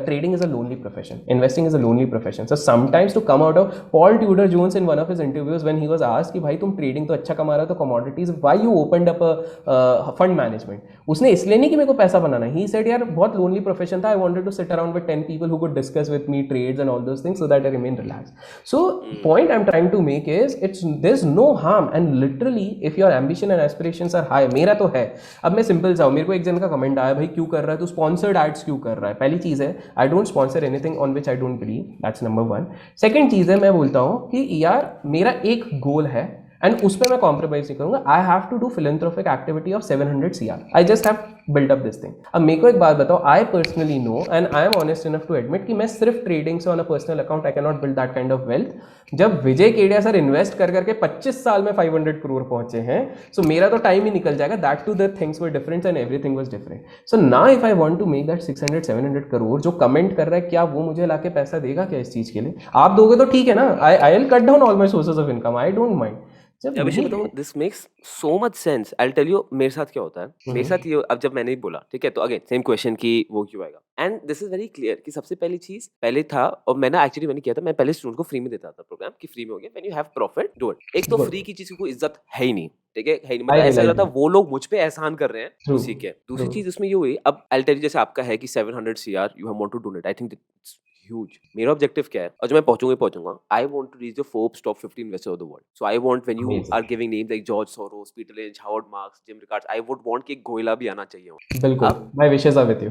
trading is a lonely profession, investing is a lonely profession. So sometimes to come out of, Paul Tudor Jones in one of his interviews when he was asked कि भाई तुम trading तो अच्छा कमा रहा हो तो commodities, why you opened up a fund management? उसने इसलिए नहीं कि मेरे को पैसा बनाना, he said यार बहुत lonely profession था, I wanted to sit around with 10 people who could discuss with me trades and all those things so that I remain relaxed. So point I'm trying to make is, there's no harm, and literally if your ambition and aspirations are high, मेरा तो है. अब मैं simple सा हूँ, मेरे को एक जन का कमेंट आया, भाई क्यों कर रहा है तू स्पॉन्सर्ड एड्स क्यों कर रहा है? पहली चीज़ है, I don't sponsor anything on which I don't believe, that's number one. Second चीज़ है, मैं बोलता हूँ कि यार मेरा एक गोल है एंड उस पर मैं कॉम्प्रोमाइज नहीं करूंगा. I have to do philanthropic activity of 700 CR. I just have build up this thing. अब मेरे को एक बात बताओ, I personally know and I am honest enough to admit कि मैं सिर्फ ट्रेडिंग से on a personal account I can not build that kind of wealth. जब विजय केडिया सर इन्वेस्ट कर करके 25 साल में 500 करोड़ पहुंचे हैं, सो मेरा तो टाइम ही निकल जाएगा. That to the things were different and everything was different. So now if I want to make that 600-700 crore, जो कमेंट कर रहा है, क्या वो मुझे लाके पैसा देगा क्या इस चीज के लिए? आप दोगे तो ठीक है ना, I will cut down all my sources of income, I don't mind. जब अभिषेक यही बताओ, है। This makes so much sense. I will tell you मेरे साथ क्या होता है। मेरे साथ ये अब जब मैंने ही बोला, ठीक है, तो अगेन सेम क्वेश्चन कि वो क्यों आएगा, and this is very clear कि सबसे पहली चीज पहले था, और मैंने किया था, मैं पहले स्टूडेंट को फ्री में देता था प्रोग्राम कि फ्री में हो गया, when you have profit do it. एक तो गुड, फ्री की चीज की कोई इज्जत है ही नहीं, ठीक है नहीं, मतलब आई ऐसा लग रियलाइज रहा था दैट। वो लोग मुझ पे एहसान कर रहे हैं ट्रू, उसी के। दूसरी ट्रू। चीज उसमें ये हुई, अब आई टेल यू, जैसे आपका है कि 700 CR you have want to donate, I think it's huge. मेरा ऑब्जेक्टिव क्या है, और जो मैं पहुंचूंगा, I want to reach the Forbes top 50 investor of the world. So I want, when you amazing. Are giving names like George Soros, Peter Lynch, Howard Marks, Jim Rickards, I would want कि गोयला भी आना चाहिए वहाँ। बिल्कुल, अब my wishes are with you.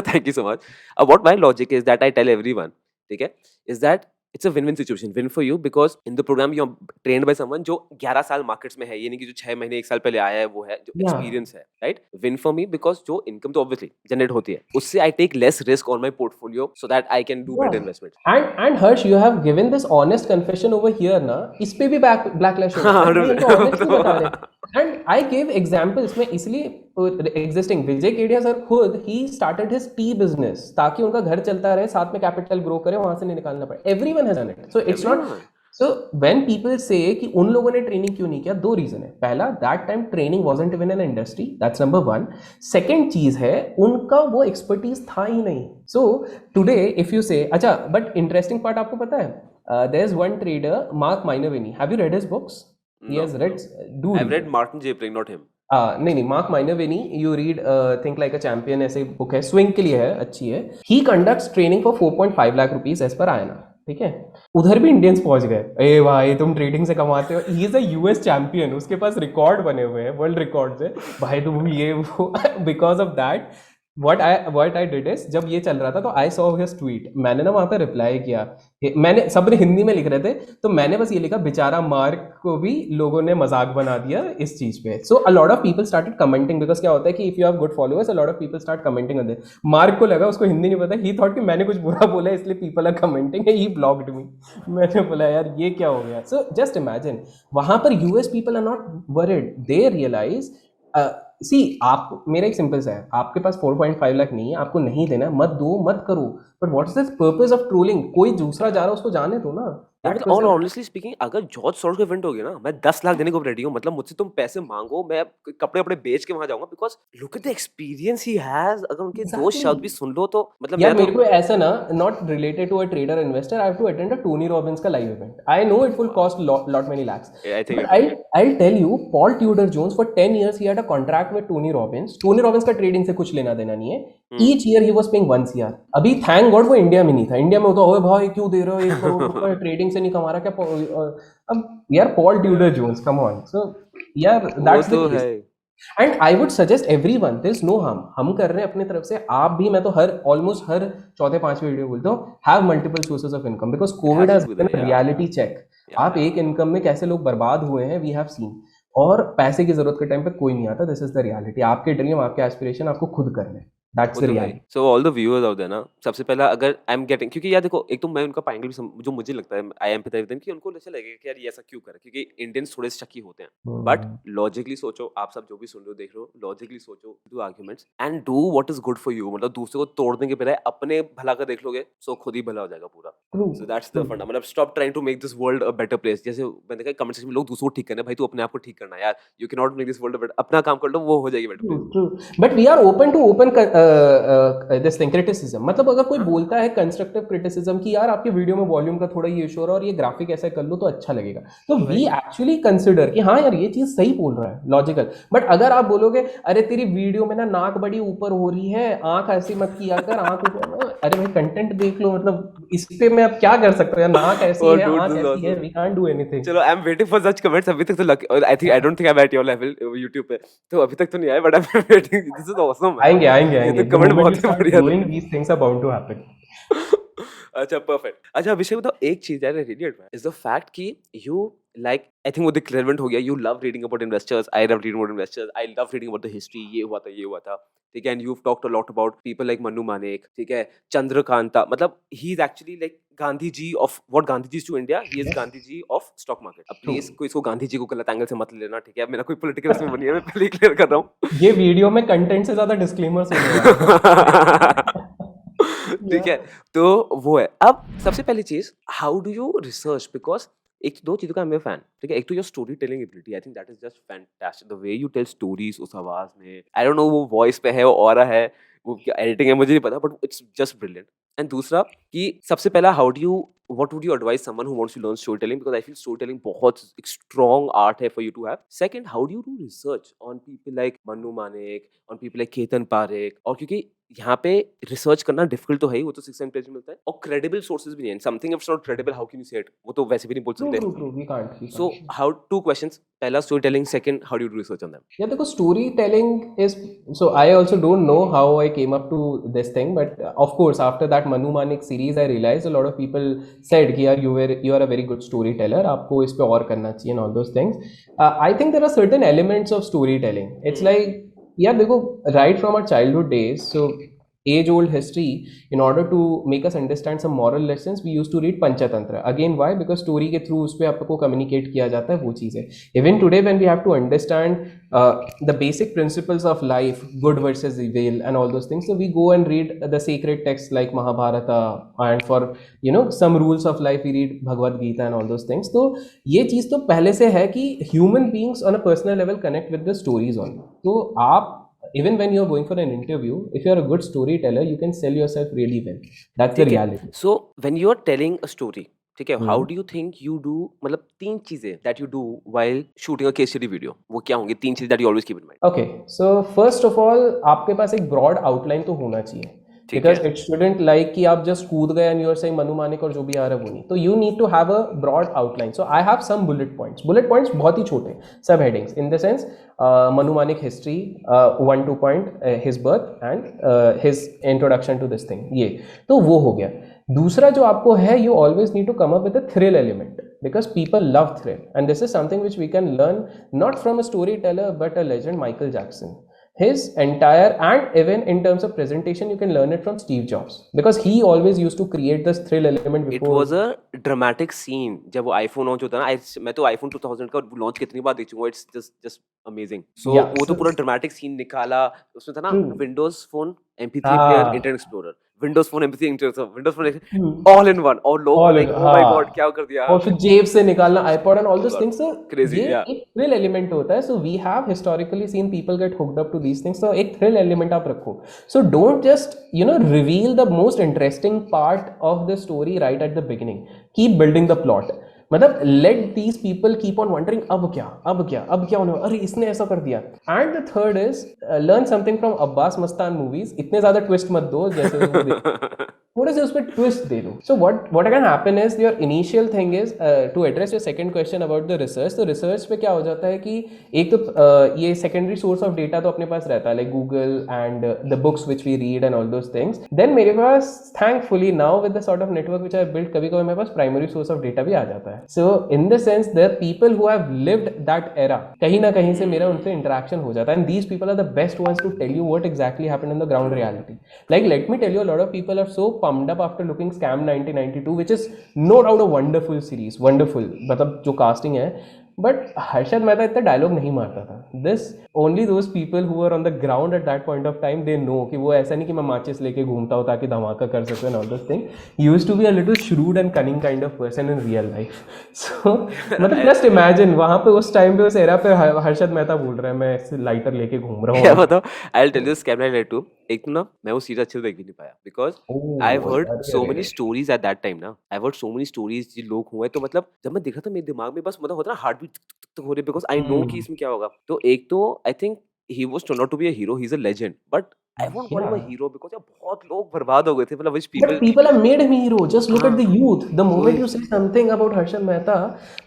thank you so much. What my logic is that I tell everyone, ठीक है, is that it's a win-win situation. Win for you because in the program you are trained by someone जो 11 साल markets में है, ये नहीं कि जो 6 महीने 1 साल पहले आया है वो है, जो या एक्सपीरियंस है, right? Win for me because जो इनकम तो ऑब्वियसली जनरेट होती है, उससे I take less risk on my portfolio so that I can do better Yeah. investments. And Harsh, you have given this honest confession over here ना, इस पे भी backlash होगा, हाँ, अरे भाई ये तो honestly बता रहे हैं। 100%. And I gave examples में इसलिए existing विजय केडिया सर खुद he started his tea business ताकि उनका घर चलता रहे, साथ में capital grow करे, वहां से नहीं निकालना पड़े। Everyone has done it, so it's not. Everyone. So when people say कि उन लोगों ने ट्रेनिंग क्यों नहीं किया, दो रीजन है। पहला, that time training wasn't even an industry, that's number one. Second चीज है, उनका वो एक्सपर्टीज था ही नहीं। सो टुडे इफ यू से, अच्छा, बट इंटरेस्टिंग पार्ट आपको पता है, there is one trader Mark Minervini, have you read his books? He No, has read, do I've read. read Martin J. Pring, not him. नहीं नहीं, Mark Minervini, you read think like a champion, ऐसे book है, swing के लिए है, अच्छी है। He conducts training for 4.5 lakh rupees एज पर आयना, ठीक है। उधर भी इंडियंस पहुंच गए, ए भाई तुम ट्रेडिंग से कमाते हो, ही इज अ यूएस चैंपियन, उसके पास रिकॉर्ड बने हुए हैं, वर्ल्ड रिकॉर्ड है भाई, तुम ये वो because of that what I did is, जब ये चल रहा था तो I saw his tweet, मैंने ना वहाँ पे रिप्लाई किया, मैंने, सबने हिंदी में लिख रहे थे, तो मैंने बस ये लिखा, बेचारा मार्क को भी लोगों ने मजाक बना दिया इस चीज पे। So a lot of people started commenting, because क्या होता है कि if you have good followers, a lot of people start commenting on this. Mark को लगा, उसको हिंदी नहीं पता, ही थॉट कि मैंने कुछ बुरा बोला है इसलिए people are commenting, he blocked me. मैंने बोला यार ये क्या हो गया। सो जस्ट इमेजिन, वहां पर US people are not worried, they realize, see आप, मेरा एक सिंपल सा है, आपके पास 4.5 लाख नहीं है, आपको नहीं देना, मत दो, मत करो, but what is this purpose of trolling? कोई दूसरा जा रहा है, उसको जाने दो ना। यार That मतलब, और person- ऑनेस्टली स्पीकिंग, अगर जॉर्ज सोरोस का इवेंट हो गया ना, मैं 10 लाख देने को रेडी हूँ। मतलब मुझसे तुम पैसे मांगो, मैं कपड़े कपड़े बेच के वहां जाऊंगा, because look at the experience he has. अगर उनके दो Exactly. शब्द भी सुन लो तो मतलब यार मैं तो मेरे को ऐसा ना, not related to a trader investor, I have to attend a Tony Robbins का live event, I know it will cost lot many lakhs, I think but I tell you, Paul Tudor Jones for 10 years he had a contract with Tony Robbins. Tony Robbins का trading से कुछ लेना देना नहीं है, each year he was paying 1 CR। अभी thank God वो India में नहीं था, इंडिया में होता, ओए भाई क्यों दे रहे हो, 1 करोड़ रुपए ट्रेडिंग से नहीं कमा रहा क्या? अब यार Paul Tudor Jones, come on. So यार वो दैट्स द तो केस। है। And I would suggest everyone, there is no harm, हम कर रहे हैं अपनी तरफ से, आप भी, मैं तो ऑलमोस्ट हर चौथे पांचवें वीडियो बोलता हूँ, have multiple sources of income, because covid has Absolutely, been a yeah. Reality check. आप Yeah. एक इनकम में कैसे लोग बर्बाद हुए हैं, वी हैव सीन, और पैसे की जरूरत के टाइम पे कोई नहीं आता, दिस इज द रियलिटी। आपके ड्रीम, आपके एस्पिरेशन आपको खुद करने, दैट्स वो द तो है। Reality. So all the viewers out there ना, सबसे पहला अगर आई एम गेटिंग, क्योंकि यार देखो, एक तो मैं उनका एंगल भी जो मुझे लगता है, आई एम्पैथाइज विद देम, कि उनको ऐसा लगेगा कि यार ये ऐसा क्यों कर रहा है, क्योंकि इंडियंस थोड़े से शकी होते हैं। बट लॉजिकली सोचो, आप सब जो भी सुन रहे हो देख रहे हो, लॉजिकली सोचो, do arguments and do what is good for you. मतलब दूसरे को तोड़ने के बजाय अपने भला का देख लोगे, सो खुद ही भला हो जाएगा पूरा। So that's the funda. मतलब stop trying to make this world a better place. जैसे मैंने कहा कमेंट सेक्शन में लोग दूसरों को ठीक करना है, भाई तू अपने आप को ठीक करना है यार, you can not make this world better. अपना काम कर लो, वो हो जाएगी better place. True, but we are open to open this thing, criticism. मतलब अगर कोई बोलता है कंस्ट्रक्टिव क्रिटिसिज्म कि यार आपके वीडियो में वॉल्यूम का थोड़ा ये इशू हो रहा है और ये ग्राफिक ऐसा कर लो तो अच्छा लगेगा, तो वी एक्चुअली कंसिडर कि हाँ यार ये चीज सही बोल रहा है, लॉजिकल। बट अगर आप बोलोगे अरे तेरी वीडियो में ना नाक बड़ी ऊपर हो रही है, आंख ऐसी मत किया कर, आंख ऊपर, अरे भाई कंटेंट देख लो, मतलब इस पे मैं अब क्या कर सकता हूँ यार, नाक ऐसी Oh है, dude, आंख this is ऐसी है, awesome. We can't do anything. चलो, I am waiting for such comments. अभी तक तो lucky, I don't think I am at your level YouTube पे, तो अभी तक तो नहीं आए, but I am waiting. This is awesome man. आएंगे आएंगे ये आएंगे, तो द कमेंट मोमेंट बहुत वी ही स्टार्ट बढ़िया growing these things are bound to happen. था। अच्छा, परफेक्ट। अच्छा अभिषेक बताओ, एक चीज यार really admire is the fact कि यू लाइक, आई थिंक वो रिलेवेंट हो गया, you love reading about investors, I love reading about investors, I love reading about the history, ये हुआ था, ये हुआ था, ठीक है। And you talked a lot about people like Manu Manek, ठीक है, चंद्रकांता। मतलब he is actually like Gandhi ji of what Gandhi ji to India, he is Gandhi ji of stock market. अब प्लीज कोई इसको गांधी जी को गलत एंगल से मत लेना, ठीक है। मेरा कोई पॉलिटिकल इसमें नहीं है, मैं पहले क्लियर कर रहा हूँ। ये वीडियो में कंटेंट से ज्यादा डिस्क्लेमर्स होने वाले हैं। ठीक है, तो वो है। अब सबसे पहली चीज, how do you research, because एक 2 चीज़ों का आई एम अ फैन, ठीक है? एक तो your story telling ability, I think that is just fantastic, the way you tell stories उस आवाज़ में, आई डोंट नो वो वॉइस पे है, वो ऑरा है, वो क्या एडिटिंग है मुझे नहीं पता, but it's just brilliant. And दूसरा कि सबसे पहला how do you what would you advise someone who wants to learn story telling, because I feel story telling बहुत एक स्ट्रॉन्ग आर्ट है for you to have. Second, how do you do research on people like Mannu Manek, on people like Ketan Parekh, और क्योंकि यहाँ पे research करना difficult तो है ही, वो तो 6 एंड पेज में मिलता है, और क्रेडिबल सोर्सेज भी नहीं है। Something if it's not credible, how can you से इट? वो तो वैसे भी नहीं बोल True, सकते। true, true. We can't. We So can't. how, two questions, पहला story telling, second how do you do research on them? Yeah, because storytelling is so. I also don't know how I came up to this thing, but of course, after that Manu Manik series, I realized a lot of people said, "कि यार you are a very good storyteller. आपको इस पे और करना चाहिए and all those things." I think there are certain elements of storytelling. It's like yeah, देखो right from our childhood days, so age-old history. In order to make us understand some moral lessons, we used to read Panchatantra. Again, why? Because story के through उस पे आपको communicate किया जाता है वो चीज़ है. Even today, when we have to understand the basic principles of life, good versus evil, and all those things, so we go and read the sacred texts like Mahabharata, and for some rules of life, we read Bhagavad Gita and all those things. तो ये चीज़ तो पहले से है कि human beings on a personal level connect with the stories only. तो आप even when you're going for an interview, if you're a good storyteller, you can sell yourself really well. That's the ठीक है, reality. so when you are telling a story, ठीक है, how do you think you do, मतलब 3 चीजें that you do while shooting a case study video, वो क्या होंगी 3 चीजें that you always keep in mind? Okay, so first of all, आपके पास एक broad outline तो होना चाहिए. ठीक Because है। it shouldn't like कि आप just कूद गए and you're saying Manu Manik और जो भी आ रहा है वो नहीं. तो you need to have a broad outline. So I have some bullet points. Bullet points बहुत ही छोटे, सब headings. In the sense, Manu Manik history, 1-2 point, his birth and his introduction to this thing. ये तो वो हो गया. दूसरा जो आपको है, you always need to come up with a thrill element because people love thrill, and this is something which we can learn not from a storyteller but a legend, Michael Jackson. His entire, and even in terms of presentation, you can learn it from Steve Jobs because he always used to create this thrill element It before. was a dramatic scene जब वो iPhone launch होता है ना, मैं तो iPhone 2000 का launch कितनी बार देख चुका हूँ, it's just amazing. So Yeah, वो तो so पूरा dramatic scene निकाला, उसमें था ना true. Windows Phone, MP3 player, हाँ, Internet Explorer, Windows Phone, MP3, Internet, Windows Phone, Hmm. all in one, और लोग All in, like oh my god हाँ. क्या कर दिया, और फिर जेब से निकालना iPod and all oh those god, things. So crazy, ये yeah. एक thrill element होता है. So we have historically seen people get hooked up to these things. So एक thrill element आप रखो. So don't just reveal the most interesting part of the story right at the beginning. Keep building the plot. मतलब let these people keep on wondering अब क्या अब क्या अब क्या होने वाला, अरे इसने ऐसा कर दिया. And the third is learn something from Abbas Mastan movies. इतने ज़्यादा twist मत दो जैसे वो थोड़े से उस पर ट्विस्ट दे दो. So what can happen is your initial thing is to address your second question about the research. तो रिसर्च पे क्या हो जाता है कि एक तो ये सेकेंडरी सोर्स ऑफ डेटा तो अपने पास रहता है like Google and the books which we read and all those things. Then मेरे पास thankfully now with the sort of network which I build, कभी कभी मेरे पास प्राइमरी सोर्स ऑफ डेटा भी आ जाता है. So in the sense there people who have lived that era, कहीं ना कहीं से मेरा उनसे इंटरेक्शन हो जाता है. And these people are the best ones to tell you what exactly happened in the ground reality. Like let me tell you, a lot of people are so pumped up after looking Scam 1992, which is no doubt a wonderful series, wonderful, मतलब जो casting है. But Harshad Mehta इतना dialogue नहीं मारता था. This only those people who are on the ground at that point of time, they know कि वो ऐसा नहीं कि मैं माचिस लेके घूमता हूँ ताकि धमाका कर सकूँ and all this thing. Used to be a little shrewd and cunning kind of person in real life. So मतलब जस्ट इमेजिन वहाँ पे उस टाइम पे उस एरा पे हर्षद मेहता बोल रहा है मैं ऐसे लाइटर लेके घूम रहा क्या हूँ. बताओ, I will tell you scam 992. एक तो ना मैं वो सीरीज अच्छे से देख भी नहीं पाया because I have heard so many stories at that time ना. I have heard so many stories जो लोग हुए, तो मतलब जब मैं देख रहा था मेरे दिमाग में बस मतलब होता ना हार्ट बीट हो रही, बिकॉज आई नो कि इसमें क्या होगा. तो एक तो I think he was turn out to be a hero, he is a legend, but I won't call him a hero because यार बहुत लोग बर्बाद हो गए थे, मतलब which But people. people have made him hero. Just look at हाँ the youth. The moment वही you say something about Harshad Mehta,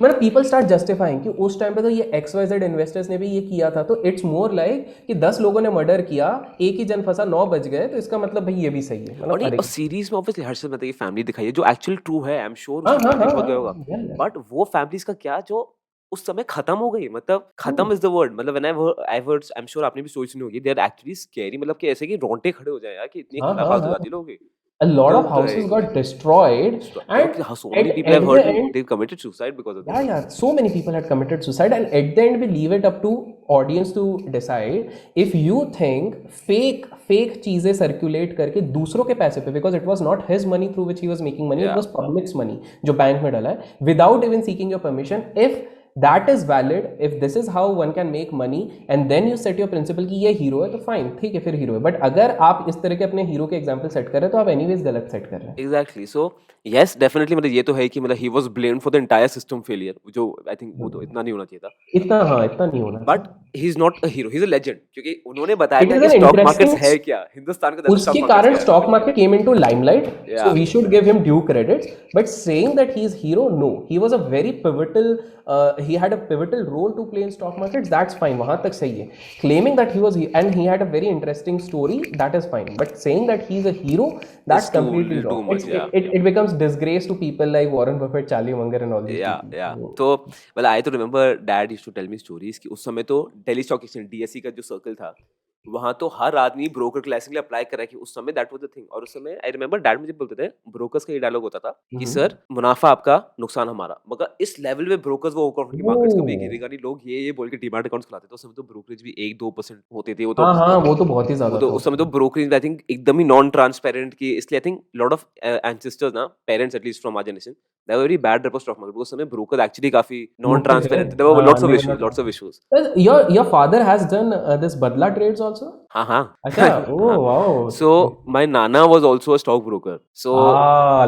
मतलब people start justifying कि उस टाइम पे तो ये XYZ इन्वेस्टर्स ने भी ये किया था. तो it's more like कि 10 लोगों ने मर्डर किया, एक ही जन फंसा, 9 बच गए, तो इसका मतलब भाई ये भी सही है. और मतलब नहीं, अरे और सीरीज में ऑब्वियसली हर्षद मेहता की फैमिली दिखाई है जो एक्चुअल ट्रू है. आई एम श्योर हाँ उसकी हाँ फैमिली हाँ बहुत गया हाँ होगा, yeah, yeah. बट वो फैमिलीज का क्या जो उस समय खत्म हो गई, मतलब True. खत्म इज द वर्ड. मतलब when I heard, I am sure आपने भी सोच सुनी होगी, दे आर एक्चुअली स्कैरी, मतलब कि ऐसे कि रोंगटे खड़े हो जाए यार कि इतनी हाँ खराब हाँ हालत हो हाँ. जाती है लोगों की. A lot तो of तो है houses ही. got destroyed, देखो and कि so many at people I've the heard end, they committed suicide because of this. yeah, so many people had committed suicide, and at the end we leave it up to audience to decide if you think fake चीजें circulate करके दूसरों के पैसे पे, because it was not his money through which he was making money, it Yeah. Was public's money जो bank में डाला है without even seeking your permission. If that is valid, if this is how one can make money and then you set your principle कि ये hero है तो fine, ठीक है, फिर हीरो है. बट अगर आप इस तरह के अपने हीरो के एग्जांपल सेट कर रहे हैं तो आप एनीवेज गलत सेट कर रहे हैं. एग्जैक्टली. सो यस, डेफिनेटली मतलब ये तो है कि मतलब he was blamed for the entire system failure, जो आई थिंक वो तो इतना नहीं होना चाहिए था. इतना, हाँ, इतना नहीं होना. But he is not a hero, he is a legend, क्योंकि उन्होंने बताया It था is कि an स्टॉक मार्केट्स interesting- है क्या, हिंदुस्तान का उसके स्टॉक कारण markets stock market came into limelight, so Yeah. we should give him due credit. But saying that he is hero, no, he was a very pivotal. He had a pivotal role to play in stock markets. That's fine. वहाँ तक सही है. Claiming that he was and he had a very interesting story, that is fine. But saying that he is a hero, that's It's too- completely too wrong. much, yeah. It becomes disgrace to people like Warren Buffett, Charlie Munger, and all these या people. या तो well I तो remember dad used to tell me stories कि उस समय तो Delhi stock exchange DSC का जो सर्कल था वहां तो हर आदमी ब्रोकर क्लासिंग के लिए अप्लाई कर रहा है कि उस समय दैट वाज द थिंग. और उस समय आई रिमेम्बर डैड मुझे बोलते थे, ब्रोकर्स का ये डायलॉग होता था कि सर मुनाफा आपका नुकसान हमारा. मगर इस लेवल पे ब्रोकर्स वो की मार्केट्स कभी गिरेगा नहीं, लोग ये बोल के डीमैट अकाउंट्स खुलाते थे. उस समय तो ब्रोकरेज भी 1-2% होते थे. वो तो हाँ, वो तो बहुत ही वो ज्यादा तो था. उस समय तो ब्रोकरेज आई थिंक एकदम ही नॉन ट्रांसपेरेंट की, इसलिए I think lot of ancestors ना, parents at least from our generation, they were very bad rep of stock market. उस समय ब्रोकर एक्चुअली काफी नॉन ट्रांसपेरेंट थे. There were lots of issues. Your father has done this badla trades also? हाँ हाँ. अच्छा, oh wow. So my nana was also a stock broker. So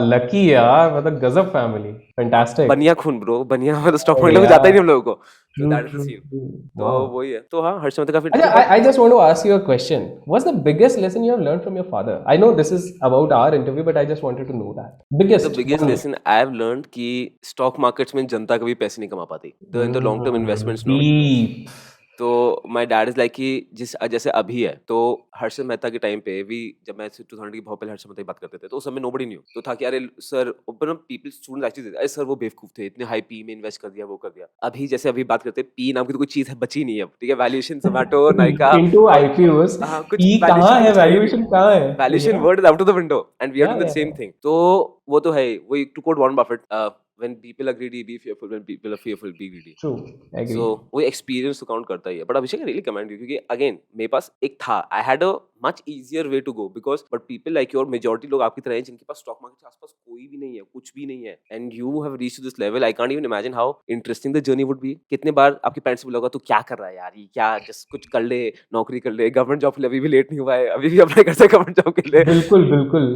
lucky यार, मतलब गजब फैमिली. फैंटास्टिक. बनिया खून ब्रो, बनिया मतलब स्टॉक मार्केट में जाता ही नहीं हम लोगों को. So that is the scene. तो Wow. वही है. तो हाँ, हर समय तो काफी अच्छा, I just want to ask you a question. What's the biggest lesson you have learned from your father? I know this is about our interview, but I just wanted to know that. The biggest lesson I have learned कि stock markets में जनता कभी पैसे नहीं कमा पाती. In the long term investments no. Deep. तो my dad is like कि जैसे अभी है तो हर्षद मेहता के टाइम पे भी, जब मैं 2000 की बहुत पहले हर्षद मेहता की बात करते थे तो उस समय नोबडी न्यू तो था कि अरे सर, पीपल स्टूडेंट्स एक्चुअली, अरे सर वो बेवकूफ थे, इतने हाई पी में इन्वेस्ट कर दिया, वो कर दिया. अभी जैसे अभी बात करते हैं, पी नाम की तो कोई चीज है बची नहीं है अब, ठीक है. Valuation Zomato, Nykaa, Into IPOs. हाँ, कुछ E कहाँ है? Valuation कहाँ है? Valuation word is out of the window and we are doing the same thing. तो वो तो है, वो to quote Warren Buffett, when people are greedy, be fearful. When people are fearful, be greedy. True. Agree. So वो experience तो count करता ही है. But Abhishek, I really commend you, क्योंकि अगेन मेरे पास एक था, I had a much easier way to go, because but people like your, majority लोग आपकी तरह हैं जिनके पास स्टॉक मार्केट के आसपास कोई भी नहीं है, कुछ भी नहीं है, and you have reached this level. I can't even imagine how interesting the journey would be. कितने बार आपके पेरेंट्स से बोला होगा तू क्या कर रहा है यार, ये क्या, जस्ट कुछ कर ले, नौकरी कर ले, गवर्नमेंट जॉब के लिए अभी भी लेट नहीं हुआ है, अभी भी अप्लाई कर सकते गवर्नमेंट जॉब के लिए. बिल्कुल.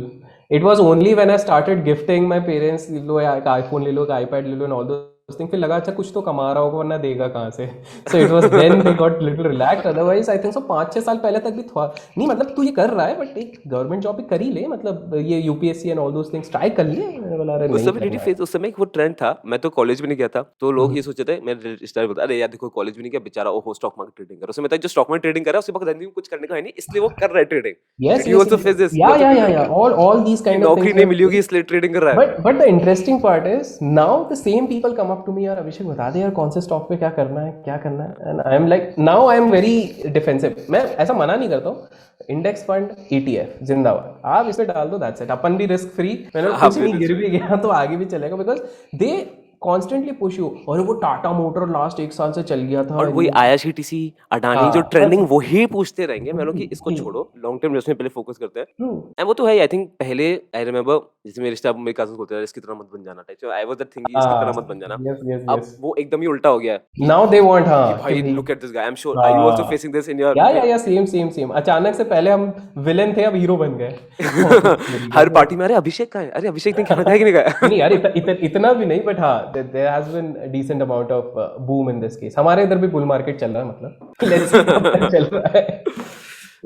It was only when I started gifting my parents, लो एक iPhone ले लो, एक iPad ले लो, and all those things, फिर लगा अच्छा कुछ तो कमा रहा होगा वरना देगा कहाँ से. So it was then they got little relaxed. Otherwise I think so 5-6 साल पहले तक भी था नहीं, मतलब तू ये कर रहा है बट एक गवर्नमेंट जॉब भी कर ही ले, मतलब ये UPSC and all those things try कर लिए. मैंने बोला अरे उस नहीं समय करना डीडी है. फेज, उस समय एक वो ट्रेंड था. मैं तो कॉलेज में नहीं गया था, तो लोग ये सोचते थे, मेरे रिश्तेदार बोलते अरे यार देखो कॉलेज में नहीं गया बेचारा, ओहो स्टॉक मार्केट ट्रेडिंग कर. उस समय जो स्टॉक मार्केट ट्रेडिंग कर रहा है उसके पास जिंदगी में कुछ करने का है नहीं, इसलिए वो कर रहा है trading. Yes, You also face this. yeah. All these kind of नौकरी things. नहीं मिली होगी इसलिए ट्रेडिंग कर रहा है. But the interesting part is now the same people come up to me, यार अभिषेक बता दे यार कौन से स्टॉक पे क्या करना है, and I am like now I am very defensive. मैं ऐसा मना नहीं करता हूँ, इंडेक्स फंड ETF जिंदाबाद, आप इस पे डाल दो, दैट्स इट. अपन भी रिस्क फ्री, मैंने कुछ नहीं गिर भी गया तो आगे भी चलेगा, because they constantly push you. और वो टाटा मोटर लास्ट 1 साल से चल गया था, और वही IRCTC, अडानी जो ट्रेंडिंग वही पूछते रहेंगे. मैं लोग कि इसको छोड़ो, लॉन्ग टर्म इन्वेस्टमेंट पहले फोकस करते हैं. एंड वो तो है, आई थिंक पहले आई रिमेंबर जैसे मेरे रिश्ता मेरे कजिन्स बोलते थे इसकी तरह मत बन जाना type. So I was that thing, इसकी तरह मत बन जाना. अब वो एकदम ही उल्टा हो गया. नाउ दे वांट, हाँ भाई look at this guy, I am sure, are you also facing this in your. Yeah same. अचानक से पहले हम विलेन थे, अब हीरो बन गए. हर पार्टी में अरे अभिषेक कहाँ है, अरे अभिषेक ने खाना खाया कि नहीं खाया. नहीं यार इतना भी नहीं, बट हाँ there has been decent amount of boom in this case. हमारे इधर भी बुल मार्केट चल रहा है, मतलब let's see कब चल रहा है.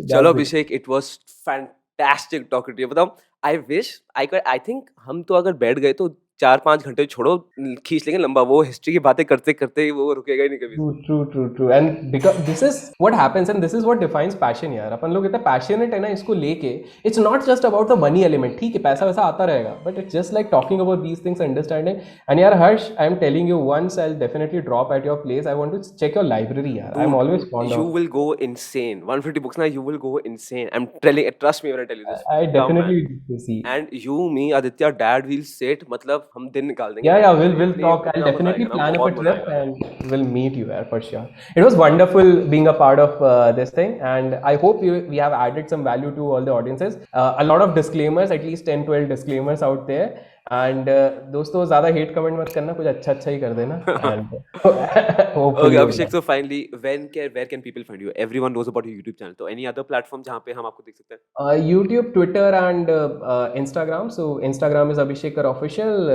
चलो Abhishek, it was fantastic talking to you. बताओ, आई थिंक हम तो अगर बैठ गए तो 4-5 घंटे छोड़ो खींच लेंगे लंबा. वो हिस्ट्री की बातें करते करते ही वो रुकेगा ही नहीं कभी. True. And because this is what happens and this is what defines passion यार. अपन लोग इतना passionate है ना इसको लेके. It's not just about the money element. ठीक है, पैसा वैसा आता रहेगा, but it's just like talking about these things, understanding. And यार Harsh, I am telling you, once I'll definitely drop at your place. I want to check your library यार. I'm always fond of. You will go insane. 150 books now, you will go insane. I'm telling, trust me when I tell you this. I definitely see. And you, me, Aditya, dad will sit, मतलब हम दिन निकाल देंगे। Yeah, we'll इतनी talk. I'll इतना मजा definitely आएगा ना, plan a बहुत मजा trip आएगा। and we'll meet you there for sure. It was wonderful being a part of this thing, and I hope we have added some value to all the audiences. A lot of disclaimers, at least 10, 12 disclaimers out there. And दोस्तों ज़्यादा hate comment मत करना, कुछ अच्छा अच्छा ही कर देना. And Okay, hopefully Abhishek, so finally, where can people find you? Everyone knows about your YouTube channel. So any other platform जहाँ पे हम आपको देख सकते हैं? YouTube, Twitter, and Instagram. So Instagram is Abhishek Kar official,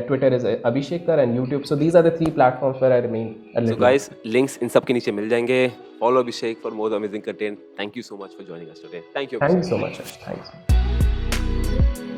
Twitter is Abhishek Kar, and YouTube. So these are the three platforms where I remain a So little. guys, links इन सब के नीचे मिल जाएंगे. Follow Abhishek for more amazing content. Thank you so much for joining us today. Thank you, Thank Abhishek. you so much. Ash. Thanks.